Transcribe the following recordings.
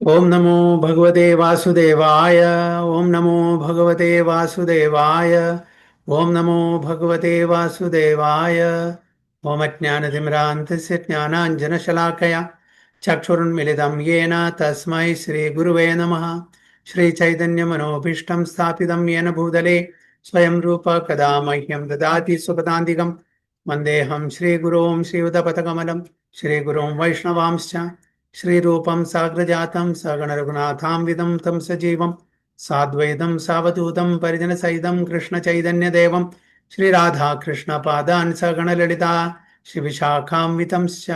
ओम नमो भगवते वासुदेवाय। ओम नमो भगवते वासुदेवाय। ओम नमो भगवते वासुदेवाय। ओम अज्ञानतिमिरान्धस्य ज्ञानाञ्जनशलाकया चक्षुरुन्मिलितं येन तस्मै श्रीगुरुवे नमः। श्रीचैतन्यमनोभीष्टं स्थापितं येन भूतले स्वयं रूप कदा मह्यं ददाति स्वपदान्तिकं। वन्देऽहं श्रीगुरों श्रीयुतपथकमलं श्रीगुरों वैष्णवांश्च श्रीरूपं साग्रजातं सगणरघुनाथान्वितं तं सजीवं साद्वैतं सावधूतं परिजनसहितं कृष्णचैतन्यदेवं श्रीराधाकृष्णपादान् सगणललिता श्रीविशाखान्वितंश्च।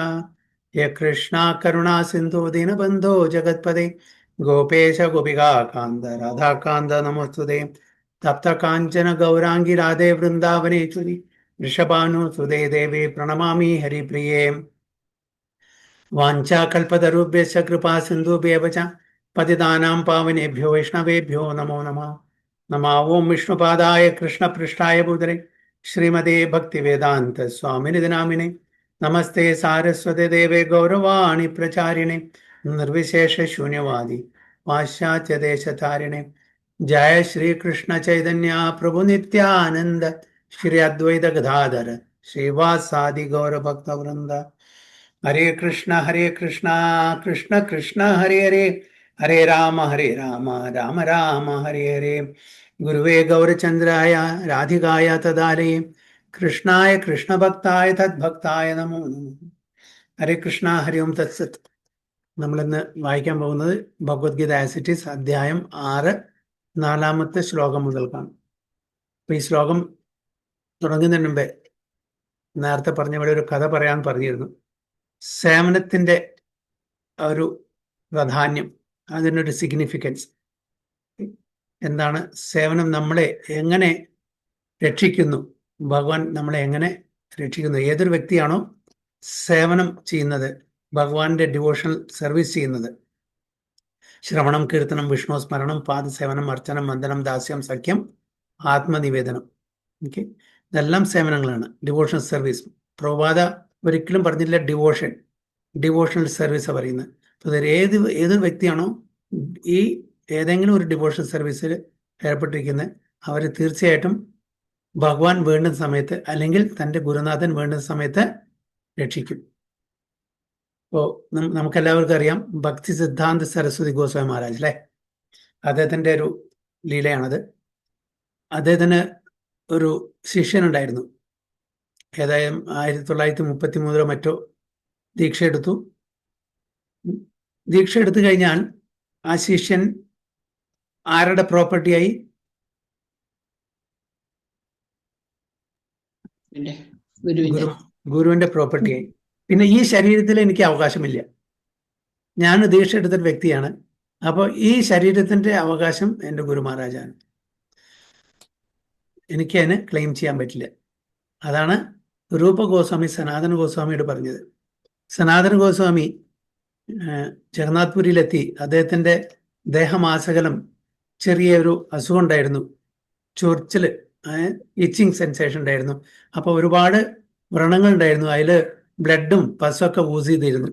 ये कृष्णा करुणा सिन्धु दीनबन्धो जगत्पते गोपेश गोपिकान्त राधाकान्त नमोस्तुते। तप्त काञ्चन गौराङ्गी राधे वृन्दावनेश्वरि वृषभानुसुते देवी प्रणमामि हरिप्रिये। वाञ्छाकल्पतरुभ्यश्च कृपा सिन्धुभ्येव च पतितानां पावनेभ्यो वैष्णवेभ्यो नमो नमः। नमः ॐ विष्णुपादाय कृष्णपृष्ठाय भूतले श्रीमते भक्तिवेदान्त स्वामिनिधि नामिने नमस्ते सारस्वते देवे गौरवाणि प्रचारिणे निर्विशेष शून्यवादी पाश्चात्य देशतारिणे। जय श्री कृष्ण चैतन्य प्रभु नित्यानंद श्री अद्वैत गदाधर श्रीवासादि गौर भक्त वृंद। हरे कृष्ण कृष्ण कृष्ण हरे हरे हरे राम राम राम हरे हरे। गुरुवे गौरचंद्राय राधिकाय तदालये कृष्णाय कृष्ण भक्ताय तद्भक्ताय नमो नमः। ഹരേ കൃഷ്ണ ഹരി ഓം തത്സത്. നമ്മളിന്ന് വായിക്കാൻ പോകുന്നത് ഭഗവത്ഗീത ആസ് ഇറ്റ് ഈസ് അധ്യായം 6 4-ാമത്തെ ശ്ലോകം മുതൽക്കാണ്. അപ്പൊ ഈ ശ്ലോകം തുടങ്ങുന്നതിന് മുമ്പേ നേരത്തെ പറഞ്ഞ പോലെ ഒരു കഥ പറയാൻ പറഞ്ഞിരുന്നു. സേവനത്തിന്റെ ഒരു പ്രാധാന്യം, അതിനൊരു സിഗ്നിഫിക്കൻസ് എന്താണ്, സേവനം നമ്മളെ എങ്ങനെ രക്ഷിക്കുന്നു, ഭഗവാൻ നമ്മളെ എങ്ങനെ രക്ഷിക്കുന്നു. ഏതൊരു വ്യക്തിയാണോ സേവനം ചെയ്യുന്നത്, ഭഗവാന്റെ ഡിവോഷണൽ സർവീസ് ചെയ്യുന്നത്, ശ്രവണം കീർത്തനം വിഷ്ണു സ്മരണം പാദസേവനം അർച്ചനം വന്ദനം ദാസ്യം സഖ്യം ആത്മനിവേദനം, ഓക്കെ, ഇതെല്ലാം സേവനങ്ങളാണ്, ഡിവോഷണൽ സർവീസ്. പ്രഭാത ഒരിക്കലും പറഞ്ഞില്ല ഡിവോഷണൽ സർവീസ് പറയുന്നത്. അപ്പോൾ ഏതൊരു വ്യക്തിയാണോ ഈ ഏതെങ്കിലും ഒരു ഡിവോഷണൽ സർവീസിൽ ഏർപ്പെട്ടിരിക്കുന്നത്, അവർ തീർച്ചയായിട്ടും ഭഗവാൻ വേണ്ടുന്ന സമയത്ത് അല്ലെങ്കിൽ തൻ്റെ ഗുരുനാഥൻ വേണ്ടുന്ന സമയത്ത് രക്ഷിക്കും. ഇപ്പോൾ നമുക്കെല്ലാവർക്കും അറിയാം ഭക്തി സിദ്ധാന്ത സരസ്വതി ഗോസ്വാമി മഹാരാജ് അല്ലേ, അദ്ദേഹത്തിൻ്റെ ഒരു ലീലയാണത്. അദ്ദേഹത്തിന് ഒരു ശിഷ്യനുണ്ടായിരുന്നു. ഏതായാലും 1933 മറ്റോ ദീക്ഷ എടുത്തു. ദീക്ഷ എടുത്തു കഴിഞ്ഞാൽ ആ ശിഷ്യൻ ആരുടെ പ്രോപ്പർട്ടിയായി? ഗുരുവിന്റെ പ്രോപ്പർട്ടിയായി. പിന്നെ ഈ ശരീരത്തിൽ എനിക്ക് അവകാശമില്ല, ഞാൻ ദീക്ഷ എടുത്തൊരു വ്യക്തിയാണ്, അപ്പോൾ ഈ ശരീരത്തിന്റെ അവകാശം എൻ്റെ ഗുരു മഹാരാജാണ്, എനിക്ക് അതിന് ക്ലെയിം ചെയ്യാൻ പറ്റില്ല. അതാണ് രൂപ ഗോസ്വാമി സനാതന ഗോസ്വാമിയോട് പറഞ്ഞത്. സനാതന ഗോസ്വാമി ജഗന്നാഥ്പുരിയിലെത്തി. അദ്ദേഹത്തിന്റെ ദേഹമാസകലം ചെറിയൊരു അസുഖം ഉണ്ടായിരുന്നു, ചൊറിച്ചിൽ, ഇച്ചിങ് സെൻസേഷൻ ഉണ്ടായിരുന്നു. അപ്പോൾ ഒരുപാട് വ്രണങ്ങൾ ഉണ്ടായിരുന്നു, അതിൽ ബ്ലഡും പസ്സൊക്കെ യൂസ് ചെയ്തിരുന്നു.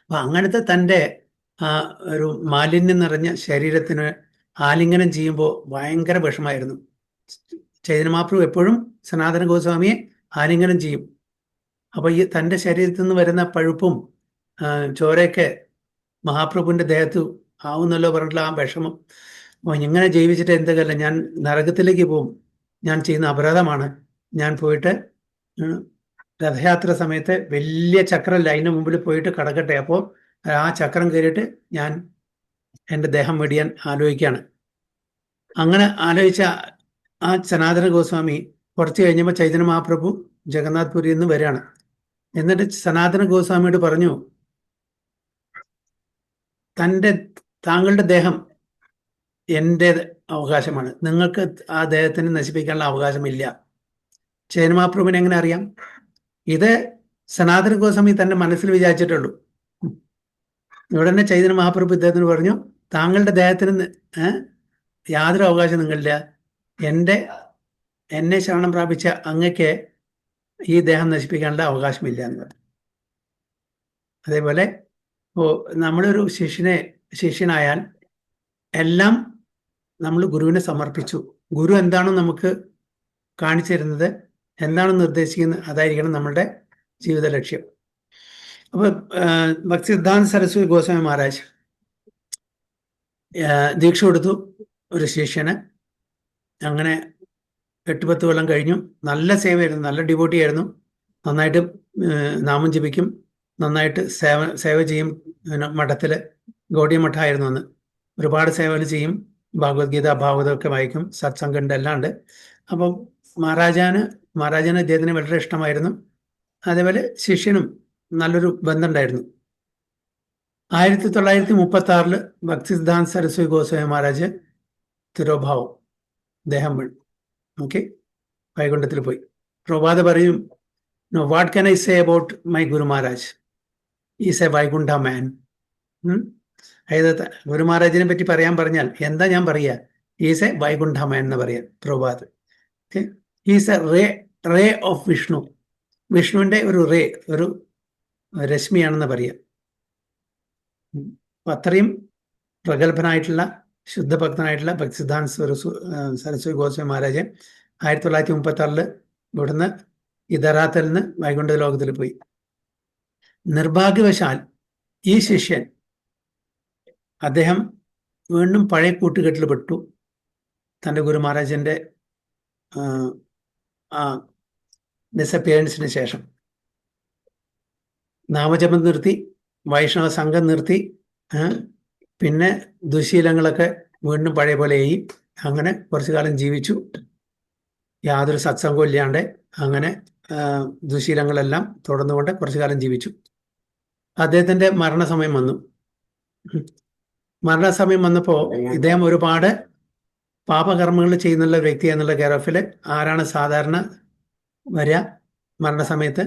അപ്പം അങ്ങനത്തെ തൻ്റെ ഒരു മാലിന്യം നിറഞ്ഞ ശരീരത്തിന് ആലിംഗനം ചെയ്യുമ്പോൾ ഭയങ്കര വിഷമായിരുന്നു. ചൈതന്യ മഹാപ്രഭു എപ്പോഴും സനാതന ഗോസ്വാമിയെ ആലിംഗനം ചെയ്യും. അപ്പോൾ ഈ തൻ്റെ ശരീരത്തിൽ നിന്ന് വരുന്ന പഴുപ്പും ചോരയൊക്കെ മഹാപ്രഭുവിൻ്റെ ദേഹത്ത് ആവുന്നല്ലോ പറഞ്ഞിട്ടുള്ള ആ വിഷമം, ഇങ്ങനെ ജീവിച്ചിട്ട് എന്തൊക്കെയല്ല, ഞാൻ നരകത്തിലേക്ക് പോകും, ഞാൻ ചെയ്യുന്ന അപരാധമാണ്, ഞാൻ പോയിട്ട് രഥയാത്ര സമയത്ത് വലിയ ചക്രമല്ല അതിന് മുമ്പിൽ പോയിട്ട് കടക്കട്ടെ, അപ്പോൾ ആ ചക്രം കയറിയിട്ട് ഞാൻ എൻ്റെ ദേഹം വെടിയാൻ ആലോചിക്കുകയാണ്. അങ്ങനെ ആലോചിച്ച ആ സനാതന ഗോസ്വാമി കുറച്ച് കഴിഞ്ഞപ്പോൾ ചൈതന്യ മഹാപ്രഭു ജഗന്നാഥ്പുരിയിൽ നിന്ന് വരികയാണ്. എന്നിട്ട് സനാതന ഗോസ്വാമിയോട് പറഞ്ഞു, താങ്കളുടെ ദേഹം എൻ്റെ അവകാശമാണ്, നിങ്ങൾക്ക് ആ ദേഹത്തിന് നശിപ്പിക്കാനുള്ള അവകാശമില്ല. ചൈതന്യ മഹാപ്രഭുവിനെ എങ്ങനെ അറിയാം? ഇത് സനാതന ഗോസ്വാമി തന്റെ മനസ്സിൽ വിചാരിച്ചിട്ടുള്ളൂ. ഉടനെ ചൈതന്യ മഹാപ്രഭു ഇദ്ദേഹത്തിന് പറഞ്ഞു, താങ്കളുടെ ദേഹത്തിന് യാതൊരു അവകാശം നിങ്ങളില്ല, എന്നെ ശരണം പ്രാപിച്ച അങ്ങക്ക് ഈ ദേഹം നശിപ്പിക്കാനുള്ള അവകാശമില്ല എന്ന് പറഞ്ഞു. അതേപോലെ നമ്മളൊരു ശിഷ്യനെ ശിഷ്യനായാൽ എല്ലാം നമ്മൾ ഗുരുവിനെ സമർപ്പിച്ചു. ഗുരു എന്താണോ നമുക്ക് കാണിച്ചു തരുന്നത്, എന്താണോ നിർദ്ദേശിക്കുന്നത്, അതായിരിക്കണം നമ്മളുടെ ജീവിത ലക്ഷ്യം. അപ്പൊ ഭക്തിസിദ്ധാന്ത സരസ്വതി ഗോസ്വാമി മഹാരാജ് ദീക്ഷ കൊടുത്തു ഒരു ശിഷ്യന്. അങ്ങനെ 8-10 കൊല്ലം കഴിഞ്ഞു. നല്ല സേവയായിരുന്നു, നല്ല ഡിവോട്ടി ആയിരുന്നു. നന്നായിട്ട് നാമം ജപിക്കും, നന്നായിട്ട് സേവ ചെയ്യും. മഠത്തില് ഗൗഡിയ മഠമായിരുന്നു അന്ന്. ഒരുപാട് സേവകൾ ചെയ്യും, ഭഗവത്ഗീത ഭാഗവതമൊക്കെ വായിക്കും, സത്സംഗമുണ്ട്, എല്ലാം ഉണ്ട്. അപ്പം മഹാരാജാന് ഇദ്ദേഹത്തിന് വളരെ ഇഷ്ടമായിരുന്നു. അതേപോലെ ശിഷ്യനും നല്ലൊരു ബന്ധമുണ്ടായിരുന്നു. 1936 ഭക്തിസിദ്ധാന്ത സരസ്വതി ഗോസ്വാമി മഹാരാജ് തിരോഭാവം, ദേഹം വീണു. ഓക്കെ, വൈകുണ്ഠത്തിൽ പോയി. പ്രഭാത പറയും, no what can I say about my guru Maharaj, is a Vaikuntha man. അതായത് ഗുരു മഹാരാജിനെ പറ്റി പറയാൻ പറഞ്ഞാൽ എന്താ ഞാൻ പറയുക, ഈസ് എ വൈകുണ്ഠ മാൻ എന്ന് പറയാം Prabhat. Okay, is a ray of Vishnu. വിഷ്ണുവിന്റെ ഒരു റേ, ഒരു രശ്മിയാണെന്ന് പറയാം. അത്രയും പ്രഗത്ഭനായിട്ടുള്ള ശുദ്ധഭക്തനായിട്ടുള്ള ഭക്തിസിദ്ധാന്ത സരസ്വതി ഗോസ്വാമി മഹാരാജ് 1936 ഇവിടുന്ന് ഇതറാത്തിൽ നിന്ന് വൈകുണ്ഠ ലോകത്തിൽ പോയി. നിർഭാഗ്യവശാൽ ഈ ശിഷ്യൻ, അദ്ദേഹം വീണ്ടും പഴയ കൂട്ടുകെട്ടിൽ പെട്ടു. തൻ്റെ ഗുരു മഹാരാജന്റെ ഡിസപ്പിയറൻസിന് ശേഷം നാമജപം നിർത്തി, വൈഷ്ണവ സംഘം നിർത്തി, പിന്നെ ദുശീലങ്ങളൊക്കെ വീണ്ടും പഴയ പോലെ ആയി. അങ്ങനെ കുറച്ചു കാലം ജീവിച്ചു, യാതൊരു സത്സംഗവും ഇല്ലാണ്ട്. അങ്ങനെ ദുശീലങ്ങളെല്ലാം തുടർന്നുകൊണ്ട് കുറച്ചു കാലം ജീവിച്ചു. അദ്ദേഹത്തിന്റെ മരണസമയം വന്നു. മരണസമയം വന്നപ്പോൾ ഇദ്ദേഹം ഒരുപാട് പാപകർമ്മങ്ങൾ ചെയ്യുന്നുള്ള വ്യക്തി എന്നുള്ള കെയർ ആരാണ് സാധാരണ വരിക മരണസമയത്ത്?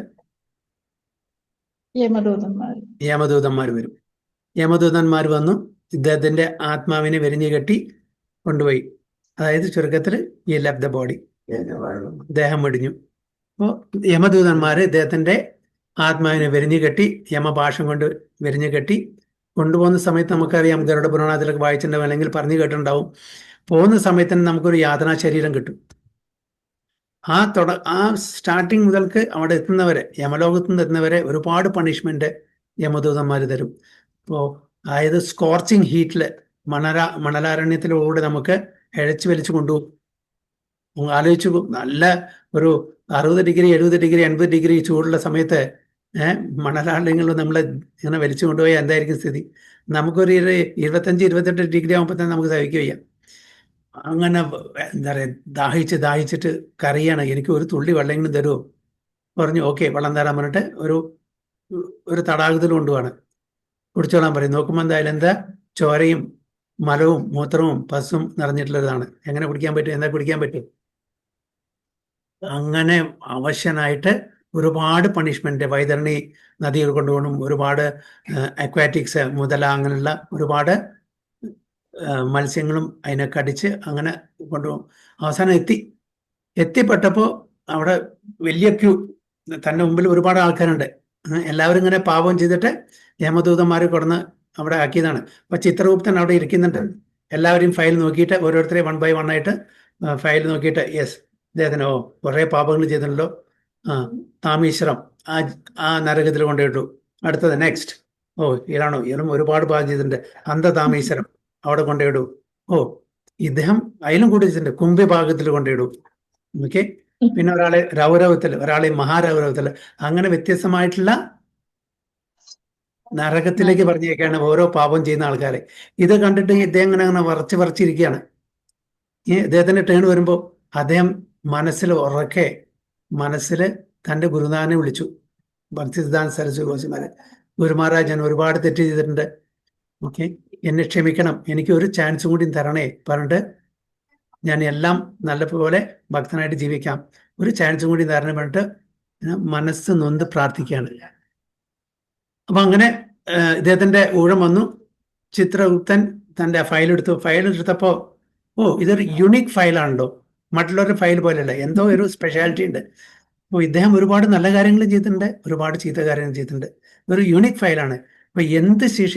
യമദൂതന്മാർ വരും. യമദൂതന്മാർ വന്നു ഇദ്ദേഹത്തിന്റെ ആത്മാവിനെ വെരിഞ്ഞു കെട്ടി കൊണ്ടുപോയി. അതായത് ചുരുക്കത്തിൽ ഈ ലെഫ്റ്റ് ദ ബോഡി, ദേഹം വെടിഞ്ഞു. അപ്പോൾ യമദൂതന്മാർ ഇദ്ദേഹത്തിന്റെ ആത്മാവിനെ വെരിഞ്ഞു കെട്ടി, യമഭാഷം കൊണ്ട് വെരിഞ്ഞു കെട്ടി കൊണ്ടുപോകുന്ന സമയത്ത് നമുക്കറിയാം, ഗരുഡ പുരാണത്തിലൊക്കെ വായിച്ചിട്ടുണ്ടാവും, അല്ലെങ്കിൽ പറഞ്ഞു കേട്ടിട്ടുണ്ടാവും, പോകുന്ന സമയത്ത് തന്നെ നമുക്കൊരു യാതനാ ശരീരം കിട്ടും. ആ സ്റ്റാർട്ടിങ് മുതൽക്ക് അവിടെ എത്തുന്നവരെ, യമലോകത്ത് നിന്ന് എത്തുന്നവരെ ഒരുപാട് പണിഷ്മെന്റ് യമദൂതന്മാർ തരും. അപ്പോൾ അതായത് സ്കോർച്ചിങ് ഹീറ്റില് മണലാരണ്യത്തിലൂടെ നമുക്ക് ഇഴച്ചു വലിച്ചു കൊണ്ടുപോകും. ആലോചിച്ചു, നല്ല ഒരു 60 ഡിഗ്രി 70 ഡിഗ്രി 80 ഡിഗ്രി ചൂടുള്ള സമയത്ത് മണലാരണ്യങ്ങൾ നമ്മളെ ഇങ്ങനെ വലിച്ചു കൊണ്ടുപോയാൽ എന്തായിരിക്കും സ്ഥിതി? നമുക്കൊരു 25-28 ഡിഗ്രി ആകുമ്പോൾ തന്നെ നമുക്ക് സഹിക്കുക ചെയ്യാം. അങ്ങനെ എന്താ പറയുക, ദാഹിച്ചിട്ട് കരയാണ്, എനിക്ക് ഒരു തുള്ളി വെള്ളമെങ്കിലും തരുമോ പറഞ്ഞു. ഓക്കെ, വെള്ളം തരാൻ പറഞ്ഞിട്ട് ഒരു തടാകത്തിൽ കൊണ്ടുപോവാണ്. കുടിച്ചോളാൻ പറയും. നോക്കുമ്പോൾ എന്തായാലും എന്താ, ചോരയും മലവും മൂത്രവും പസും നിറഞ്ഞിട്ടുള്ളതാണ്. എങ്ങനെ കുടിക്കാൻ പറ്റും? എന്താ കുടിക്കാൻ പറ്റും? അങ്ങനെ അവശനായിട്ട് ഒരുപാട് പണിഷ്മെന്റ്, വൈതരണി നദികൾ കൊണ്ടുപോകണം, ഒരുപാട് അക്വാറ്റിക്സ്, മുതല, അങ്ങനെയുള്ള ഒരുപാട് മത്സ്യങ്ങളും അതിനെ കടിച്ച് അങ്ങനെ കൊണ്ടുപോകും. അവസാനം എത്തിപ്പെട്ടപ്പോൾ അവിടെ വലിയ ക്യൂ, തൻ്റെ മുമ്പിൽ ഒരുപാട് ആൾക്കാരുണ്ട്. എല്ലാവരും ഇങ്ങനെ പാപം ചെയ്തിട്ട് യമദൂതന്മാർ കൊടുന്ന് അവിടെ ആക്കിയതാണ്. അപ്പൊ ചിത്രഗുപ്തൻ അവിടെ ഇരിക്കുന്നുണ്ട്. എല്ലാവരെയും ഫയൽ നോക്കിയിട്ട് ഓരോരുത്തരെ 1 by 1 ആയിട്ട് ഫയൽ നോക്കിയിട്ട്, യെസ് അദ്ദേഹത്തിന്, ഓ കുറേ പാപങ്ങൾ ചെയ്തിട്ടുണ്ടല്ലോ, താമീശ്വരം ആ നരകത്തിൽ കൊണ്ടുപോയിട്ടു. അടുത്തത് നെക്സ്റ്റ്, ഓ ഇയാളാണോ, ഇയാളും ഒരുപാട് പാപം ചെയ്തിട്ടുണ്ട്, അന്ധതാമീശ്വരം അവിടെ കൊണ്ടുപോയിടൂ. ഓ ഇദ്ദേഹം അതിലും കൂടി വെച്ചിട്ടുണ്ട്, കുംഭഭാഗത്തിൽ കൊണ്ടുപോയിടൂ. ഓക്കെ, പിന്നെ ഒരാളെ രൗരവത്തിൽ, ഒരാളെ മഹാരൗരവത്തിൽ, അങ്ങനെ വ്യത്യസ്തമായിട്ടുള്ള നരകത്തിലേക്ക് പറഞ്ഞേക്കാണ് ഓരോ പാപം ചെയ്യുന്ന ആൾക്കാരെ. ഇത് കണ്ടിട്ട് ഇദ്ദേഹം അങ്ങനെ വറച്ചിരിക്കുകയാണ്. ഇദ്ദേഹത്തിന്റെ ടേൺ വരുമ്പോൾ അദ്ദേഹം മനസ്സിൽ തൻ്റെ ഗുരുനാഥനെ വിളിച്ചു. ഭക്തിസിദ്ധാന്ത സരസ്വതി ഗോസ്വാമി ഗുരു മഹാരാജ്, ഞാൻ ഒരുപാട് തെറ്റ് ചെയ്തിട്ടുണ്ട്, ഓക്കെ എന്നെ ക്ഷമിക്കണം, എനിക്ക് ഒരു ചാൻസ് കൂടി തരണേ പറഞ്ഞിട്ട്, ഞാൻ എല്ലാം നല്ലപോലെ ഭക്തനായിട്ട് ജീവിക്കാം, ഒരു ചാൻസ് കൂടി തരണം പറഞ്ഞിട്ട് മനസ്സ് നൊന്ത് പ്രാർത്ഥിക്കുകയാണ്. അപ്പൊ അങ്ങനെ ഇദ്ദേഹത്തിന്റെ ഊഴം വന്നു. ചിത്രഗുപ്തൻ തൻ്റെ ഫയലെടുത്തപ്പോൾ, ഓ ഇതൊരു യുണീക്ക് ഫയലാണല്ലോ, മറ്റുള്ളവരുടെ ഫയൽ പോലെയല്ല, എന്തോ ഒരു സ്പെഷ്യാലിറ്റി ഉണ്ട്. അപ്പോൾ ഇദ്ദേഹം ഒരുപാട് നല്ല കാര്യങ്ങൾ ചെയ്തിട്ടുണ്ട്, ഒരുപാട് ചീത്ത കാര്യങ്ങൾ ചെയ്തിട്ടുണ്ട്, ഒരു യുണീക്ക് ഫയലാണ്. അപ്പൊ എന്ത് ശിക്ഷ,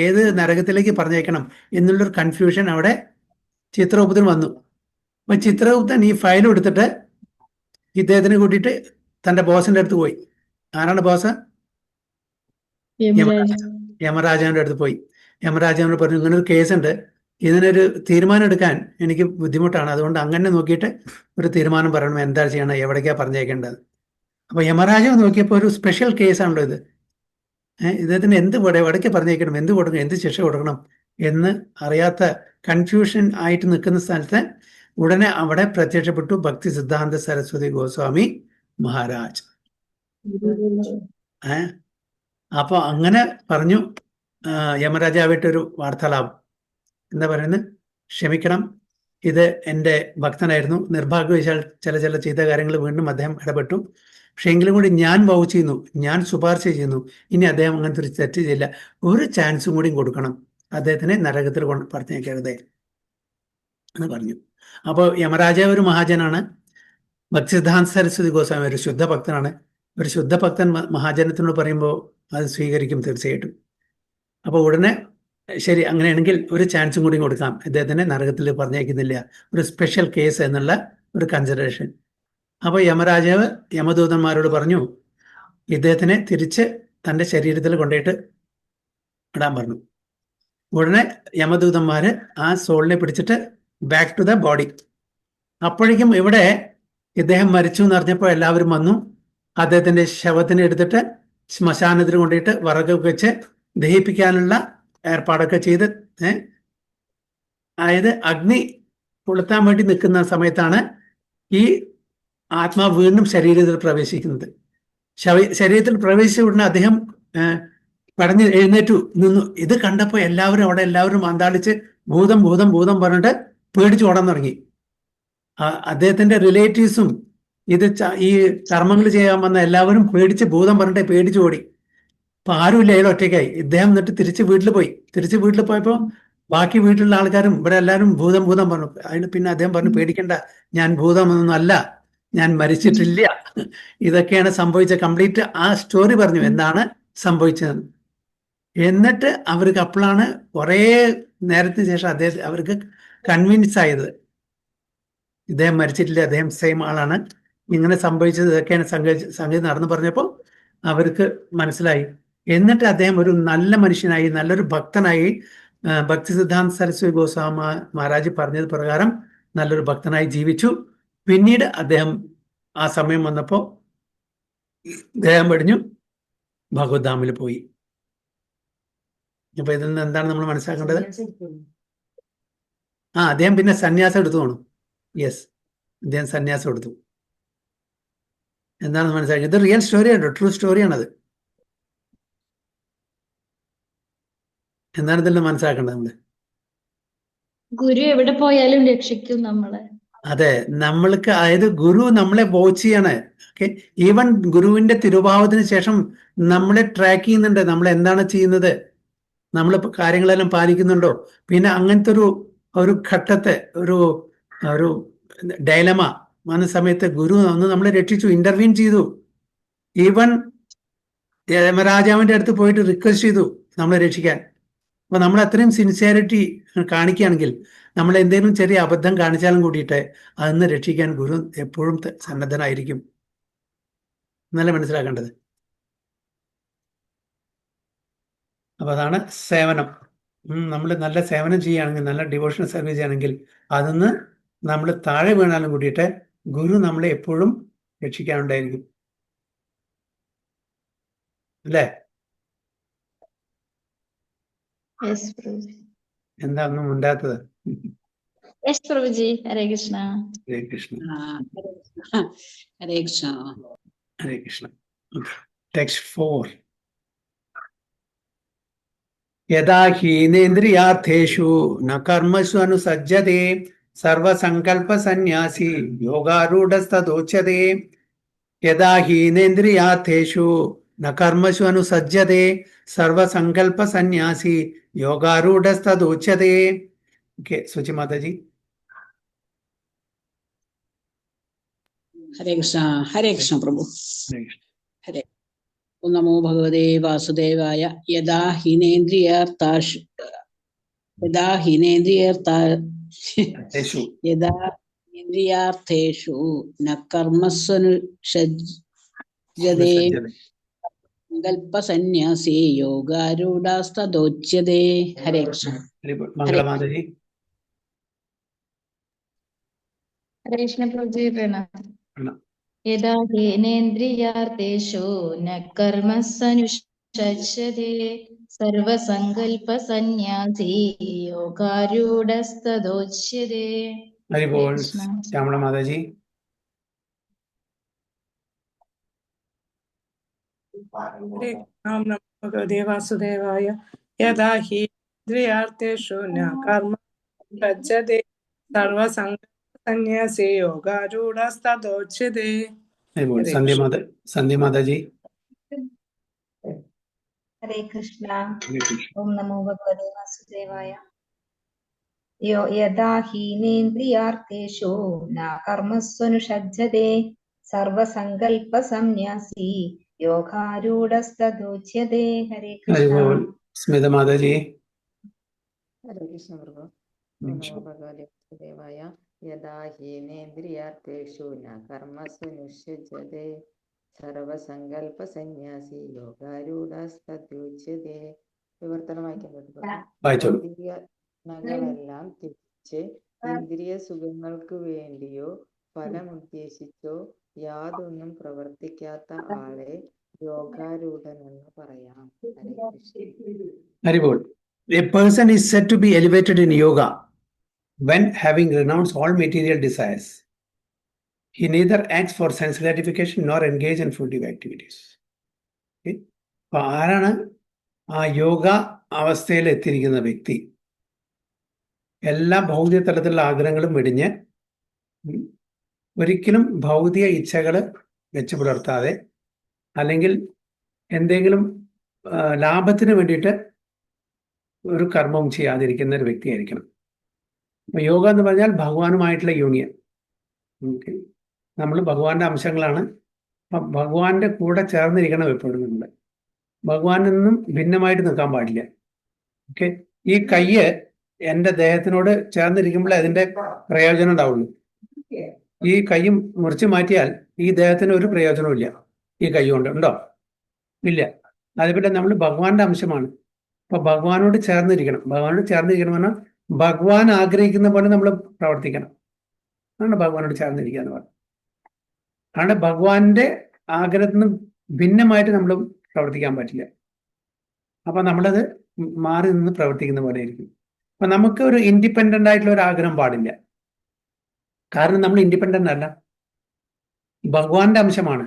ഏത് നരകത്തിലേക്ക് പറഞ്ഞേക്കണം എന്നുള്ളൊരു കൺഫ്യൂഷൻ അവിടെ ചിത്രഗുപ്തന് വന്നു. അപ്പൊ ചിത്രഗുപ്തൻ ഈ ഫയൽ എടുത്തിട്ട് ഇദ്ദേഹത്തിനെ കൂട്ടിയിട്ട് തന്റെ ബോസിന്റെ അടുത്ത് പോയി. ആരാണ് ബോസ്? യമരാജാവിന്റെ അടുത്ത് പോയി. യമരാജാവിനോട് പറഞ്ഞു, ഇങ്ങനൊരു കേസുണ്ട്, ഇതിനൊരു തീരുമാനം എടുക്കാൻ എനിക്ക് ബുദ്ധിമുട്ടാണ്, അതുകൊണ്ട് അങ്ങനെ നോക്കിയിട്ട് ഒരു തീരുമാനം പറയണം, എന്താ ചെയ്യണം, എവിടേക്കാ പറഞ്ഞേക്കേണ്ടത്. അപ്പൊ യമരാജാവ് നോക്കിയപ്പോൾ ഒരു സ്പെഷ്യൽ കേസാണല്ലോ ഇത്. ഇദ്ദേഹത്തിന് എവിടേക്ക് പറഞ്ഞേക്കണം, എന്ത് കൊടുക്കണം, എന്ത് ശിക്ഷ കൊടുക്കണം എന്ന് അറിയാത്ത കൺഫ്യൂഷൻ ആയിട്ട് നിൽക്കുന്ന സ്ഥലത്ത് ഉടനെ അവിടെ പ്രത്യക്ഷപ്പെട്ടു ഭക്തി സിദ്ധാന്ത സരസ്വതി ഗോസ്വാമി മഹാരാജ്. അപ്പൊ അങ്ങനെ പറഞ്ഞു, യമരാജാവായിട്ടൊരു വാർത്താലാപം. എന്താ പറയുന്നത്? ക്ഷമിക്കണം, ഇത് എൻ്റെ ഭക്തനായിരുന്നു, നിർഭാഗ്യവശാൽ ചില ചെയ്ത കാര്യങ്ങൾ വീണ്ടും അദ്ദേഹം ഇടപെട്ടു. പക്ഷെ എങ്കിലും കൂടി ഞാൻ വൗച്ച് ചെയ്യുന്നു, ഞാൻ ശുപാർശ ചെയ്യുന്നു, ഇനി അദ്ദേഹം അങ്ങനത്തെ ഒരു തെറ്റ് ചെയ്യില്ല, ഒരു ചാൻസും കൂടിയും കൊടുക്കണം, അദ്ദേഹത്തിനെ നരകത്തിൽ കൊണ്ട് പറഞ്ഞേക്കരുതേ എന്ന് പറഞ്ഞു. അപ്പോൾ യമരാജാവ് ഒരു മഹാജനാണ്, ഭക്തിസിദ്ധാന്ത സരസ്വതി ഗോസ്വാമി ഒരു ശുദ്ധ ഭക്തനാണ്. ഒരു ശുദ്ധ ഭക്തൻ മഹാജനത്തിനോട് പറയുമ്പോൾ അത് സ്വീകരിക്കും തീർച്ചയായിട്ടും. അപ്പോൾ ഉടനെ ശരി, അങ്ങനെയാണെങ്കിൽ ഒരു ചാൻസും കൂടി കൊടുക്കാം, ഇദ്ദേഹത്തിനെ നരകത്തിൽ പറഞ്ഞേക്കുന്നില്ല, ഒരു സ്പെഷ്യൽ കേസ് എന്നുള്ള ഒരു കൺസിഡറേഷൻ. അപ്പോൾ യമരാജാവ് യമദൂതന്മാരോട് പറഞ്ഞു, ഇദ്ദേഹത്തിനെ തിരിച്ച് തൻ്റെ ശരീരത്തിൽ കൊണ്ടുപോയിട്ട് ഇടാൻ പറഞ്ഞു. ഉടനെ യമദൂതന്മാര് ആ സോളിനെ പിടിച്ചിട്ട് ബാക്ക് ടു ദ ബോഡി. അപ്പോഴേക്കും ഇവിടെ ഇദ്ദേഹം മരിച്ചു എന്ന് അറിഞ്ഞപ്പോൾ എല്ലാവരും വന്നു. അദ്ദേഹത്തിന്റെ ശവത്തിനെ എടുത്തിട്ട് ശ്മശാനത്തിൽ കൊണ്ടുപോയിട്ട് വിറകൊക്കെ വെച്ച് ദഹിപ്പിക്കാനുള്ള ഏർപ്പാടൊക്കെ ചെയ്ത്, അതായത് അഗ്നി കൊളുത്താൻ വേണ്ടി നിൽക്കുന്ന സമയത്താണ് ഈ ആത്മാവ് വീണ്ടും ശരീരത്തിൽ പ്രവേശിക്കുന്നത്. ശരീരത്തിൽ പ്രവേശിച്ച ഉടനെ അദ്ദേഹം പടഞ്ഞ് എഴുന്നേറ്റു നിന്നു. ഇത് കണ്ടപ്പോൾ എല്ലാവരും അന്താളിച്ച് ഭൂതം ഭൂതം ഭൂതം പറഞ്ഞിട്ട് പേടിച്ച് ഓടാൻ തുടങ്ങി. അദ്ദേഹത്തിന്റെ റിലേറ്റീവ്സും ഈ കർമ്മങ്ങൾ ചെയ്യാൻ വന്ന എല്ലാവരും പേടിച്ച് ഭൂതം പറഞ്ഞിട്ട് പേടിച്ച് ഓടി. അപ്പൊ ആരുമില്ല, അയാൾ ഒറ്റയ്ക്കായി. ഇദ്ദേഹം എന്നിട്ട് തിരിച്ച് വീട്ടിൽ പോയപ്പോൾ ബാക്കി വീട്ടിലുള്ള ആൾക്കാരും ഇവിടെ എല്ലാവരും ഭൂതം ഭൂതം പറഞ്ഞു. അതിന് പിന്നെ അദ്ദേഹം പറഞ്ഞു, പേടിക്കണ്ട, ഞാൻ ഭൂതമൊന്നും അല്ല, ഞാൻ മരിച്ചിട്ടില്ല, ഇതൊക്കെയാണ് സംഭവിച്ചത്. കംപ്ലീറ്റ് ആ സ്റ്റോറി പറഞ്ഞു, എന്താണ് സംഭവിച്ചതെന്ന്. എന്നിട്ട് അവർക്ക് അപ്പോഴാണ് കുറേ നേരത്തിന് ശേഷം അവർക്ക് കൺവിൻസ് ആയത്, ഇദ്ദേഹം മരിച്ചിട്ടില്ല, അദ്ദേഹം സെയിം ആളാണ്, ഇങ്ങനെ സംഭവിച്ചത്, ഇതൊക്കെയാണ് സംഗതി നടന്നു പറഞ്ഞപ്പോൾ അവർക്ക് മനസ്സിലായി. എന്നിട്ട് അദ്ദേഹം ഒരു നല്ല മനുഷ്യനായി, നല്ലൊരു ഭക്തനായി, ഭക്തി സിദ്ധാന്ത സരസ്വതി ഗോസ്വാമി മഹാരാജ് പറഞ്ഞത് പ്രകാരം നല്ലൊരു ഭക്തനായി ജീവിച്ചു. പിന്നീട് അദ്ദേഹം ആ സമയം വന്നപ്പോൾ ദേഹം വെടിഞ്ഞു ഭഗവദ്ധാമിൽ പോയി. അപ്പൊ ഇതിൽ നിന്ന് എന്താണ് നമ്മൾ മനസ്സിലാക്കേണ്ടത്? അദ്ദേഹം പിന്നെ സന്യാസം എടുത്തു തോന്നും. യെസ്, അദ്ദേഹം സന്യാസം എടുത്തു. എന്താണ് മനസ്സിലാക്കിയത്? ഇത് റിയൽ സ്റ്റോറിയാണ്, ട്രൂ സ്റ്റോറിയാണത്. എന്താണ് ഇതിൽ മനസ്സിലാക്കേണ്ടത് നമ്മള്? ഗുരു എവിടെ പോയാലും രക്ഷിക്കും നമ്മളെ. അതെ, നമ്മൾക്ക്, അതായത് ഗുരു നമ്മളെ വാച്ച് ചെയ്യാണ്. ഓക്കെ, ഈവൻ ഗുരുവിന്റെ തിരുഭാവത്തിന് ശേഷം നമ്മളെ ട്രാക്ക് ചെയ്യുന്നുണ്ട്, നമ്മൾ എന്താണ് ചെയ്യുന്നത്, നമ്മൾ കാര്യങ്ങളെല്ലാം പാലിക്കുന്നുണ്ടോ. പിന്നെ അങ്ങനത്തെ ഒരു ഘട്ടത്തെ ഒരു ഡയലമ വന്ന സമയത്ത് ഗുരു ഒന്ന് നമ്മളെ രക്ഷിച്ചു, ഇന്റർവ്യൂൻ ചെയ്തു. ഈവൻ യമരാജാവിന്റെ അടുത്ത് പോയിട്ട് റിക്വസ്റ്റ് ചെയ്തു നമ്മളെ രക്ഷിക്കാൻ. അപ്പൊ നമ്മൾ അത്രയും സിൻസിയറിറ്റി കാണിക്കുകയാണെങ്കിൽ, നമ്മൾ എന്തെങ്കിലും ചെറിയ അബദ്ധം കാണിച്ചാലും കൂടിയിട്ട് അതിന്ന് രക്ഷിക്കാൻ ഗുരു എപ്പോഴും സന്നദ്ധനായിരിക്കും എന്നല്ല മനസ്സിലാക്കേണ്ടത്. അപ്പൊ അതാണ് സേവനം. നമ്മൾ നല്ല സേവനം ചെയ്യുകയാണെങ്കിൽ, നല്ല ഡിവോഷണൽ സർവീസ് ചെയ്യുകയാണെങ്കിൽ, അതിന്ന് നമ്മൾ താഴെ വീണാലും കൂടിയിട്ട് ഗുരു നമ്മളെ എപ്പോഴും രക്ഷിക്കാനുണ്ടായിരിക്കും, അല്ലേ? എന്താ ഒന്നും ഉണ്ടാത്തത്? ഹരേ കൃഷ്ണ. ഹരേ കൃഷ്ണ. ഹരേ കൃഷ്ണ. ഹരേ കൃഷ്ണ. ടെക്സ്റ്റ് 4. യഥാ ഹീനേന്ദ്രിയാർത്ഥേഷു ന കർമ്മസു അനുസജ്ജതേ സർവസങ്കൽപ്പ സന്യാസി യോഗാരൂഢസ്തദോച്യതേ. യഥാ ഹീനേന്ദ്രിയാർത്ഥേഷു ന കർമ്മസു അനുസജ്ജതേ സർവസങ്കൽപ്പ സന്യാസി യോഗാരൂഢസ്തദോച്യതേ. ഓക്കെ, സുചി മാതാജി. ഹരേ കൃഷ്ണ. ഹരേ കൃഷ്ണ പ്രഭു. ഹരേ. ഓം നമോ ഭഗവതേ വാസുദേവായ. യഥാ ഹിനേന്ദ്രിയാർത്ഥാഷു യേശു യഥാ ഇന്ദ്രിയാർത്ഥേഷു ന കർമ്മസ്വനുഷജ്യതേ സങ്കല്പസന്യാസി യോഗാരൂഢാസ്തദോച്യതേ. ഹരേ കൃഷ്ണ. മംഗളമാതജി. ഹരേ കൃഷ്ണ പ്രഭുജി പ്രണാമം. പ്രണാമം. യഥാ ഹീനേന്ദ്രിയാർത്ഥേഷു ന കർമ്മസ്സനുഷജ്യതേ സർവസങ്കൽപ്പസന്യാസി യോഗാരൂഢസ്തദോച്യതേ. ഹരിബോൾ. കൃഷ്ണ. ശ്യാമള മാതാജി. ഹരേ രാം നമോ ഭഗവതേ വാസുദേവായ. യഥാ ഹി ഇന്ദ്രിയാർത്ഥേഷു ന കർമ്മ സജ്ജതേ സർവസംഗസന്യാസി യോഗാരൂഢസ്തദോച്യതേ. ഹരിബോൾ. ഹരേ സന്ധ്യ മാതാജി. ഹരേ കൃഷ്ണ. ഹരേ കൃഷ്ണ. ഓം നമോ ഭഗവതേ വാസുദേവായ. യഥാ ഹീനേന്ദ്രിയാർത്ഥേഷു ന കർമ്മസ്വനുഷജ്ജതേ സർവസങ്കൽപ്പസന്യാസി യോഗാരൂഢസ്തദോച്യതേ. ഹരേ കൃഷ്ണ. ഹരിബോൾ. സ്മിത മാതാജി. ഹരേ കൃഷ്ണ പ്രഭു. ഓം നമോ ഭഗവതേ വാസുദേവായ. യഥാ ഹീനേന്ദ്രിയാർത്ഥേഷു ന കർമ്മസു നിഷ്യജതേ സർവസങ്കൽപ്പസന്യാസി യോഗാരൂഢസ്തദ്യോച്യതേ. വിവർത്തനം വായിക്കാൻ പറ്റും. വായിച്ചോളൂ. ഭൗതികങ്ങളെല്ലാം ത്യജിച്ച് ഇന്ദ്രിയ സുഖങ്ങൾക്ക് വേണ്ടിയോ ഫലമുദ്ദേശിച്ചോ യാതൊന്നും പ്രവർത്തിക്കാത്ത ആളെ യോഗാരൂഢനെന്ന് പറയാം. ഹരേ Krishna. Haribol. A person is said to be elevated in yoga when having renounced all material desires. He neither acts for sense gratification nor engage in fruitive activities. Okay? അപ്പൊ ആരാണ് ആ യോഗ അവസ്ഥയിൽ എത്തിയിരിക്കുന്ന വ്യക്തി? എല്ലാ ഭൗതിക തലത്തിലുള്ള ആഗ്രഹങ്ങളും വെടിഞ്ഞ് ഒരിക്കലും ഭൗതിക ഇച്ഛകൾ വെച്ച് പുലർത്താതെ അല്ലെങ്കിൽ എന്തെങ്കിലും ലാഭത്തിന് വേണ്ടിയിട്ട് ഒരു കർമ്മവും ചെയ്യാതിരിക്കുന്ന ഒരു വ്യക്തിയായിരിക്കണം. അപ്പൊ യോഗ എന്ന് പറഞ്ഞാൽ ഭഗവാനുമായിട്ടുള്ള യൂണിയൻ. ഓക്കെ, നമ്മൾ ഭഗവാന്റെ അംശങ്ങളാണ്. അപ്പം ഭഗവാന്റെ കൂടെ ചേർന്നിരിക്കണം എപ്പോഴും. നമ്മൾ ഭഗവാനിൽ നിന്നും ഭിന്നമായിട്ട് നിൽക്കാൻ പാടില്ല. ഓക്കെ, ഈ കയ്യ് എൻ്റെ ദേഹത്തിനോട് ചേർന്നിരിക്കുമ്പോൾ അതിൻ്റെ പ്രയോജനം ഉണ്ടാവുള്ളൂ. ഈ കൈ മുറിച്ച് മാറ്റിയാൽ ഈ ദേഹത്തിന് ഒരു പ്രയോജനവും ഇല്ല. ഈ കൈ കൊണ്ട് ഉണ്ടോ? ഇല്ല. അതുപോലെ നമ്മൾ ഭഗവാന്റെ അംശമാണ്. അപ്പൊ ഭഗവാനോട് ചേർന്നിരിക്കണം. ഭഗവാനോട് ചേർന്നിരിക്കണം പറഞ്ഞാൽ ഭഗവാൻ ആഗ്രഹിക്കുന്ന പോലെ നമ്മൾ പ്രവർത്തിക്കണം. അതാണ് ഭഗവാനോട് ചേർന്നിരിക്കുക എന്ന് പറയുന്നത്. അതുകൊണ്ട് ഭഗവാന്റെ ആഗ്രഹത്തിന് ഭിന്നമായിട്ട് നമ്മൾ പ്രവർത്തിക്കാൻ പറ്റില്ല. അപ്പൊ നമ്മളത് മാറി നിന്ന് പ്രവർത്തിക്കുന്ന പോലെ ആയിരിക്കും. അപ്പൊ നമുക്ക് ഒരു ഇൻഡിപെൻഡന്റ് ആയിട്ടുള്ള ഒരു ആഗ്രഹം പാടില്ല. കാരണം നമ്മൾ ഇൻഡിപെൻഡന്റ് അല്ല, ഭഗവാന്റെ അംശമാണ്.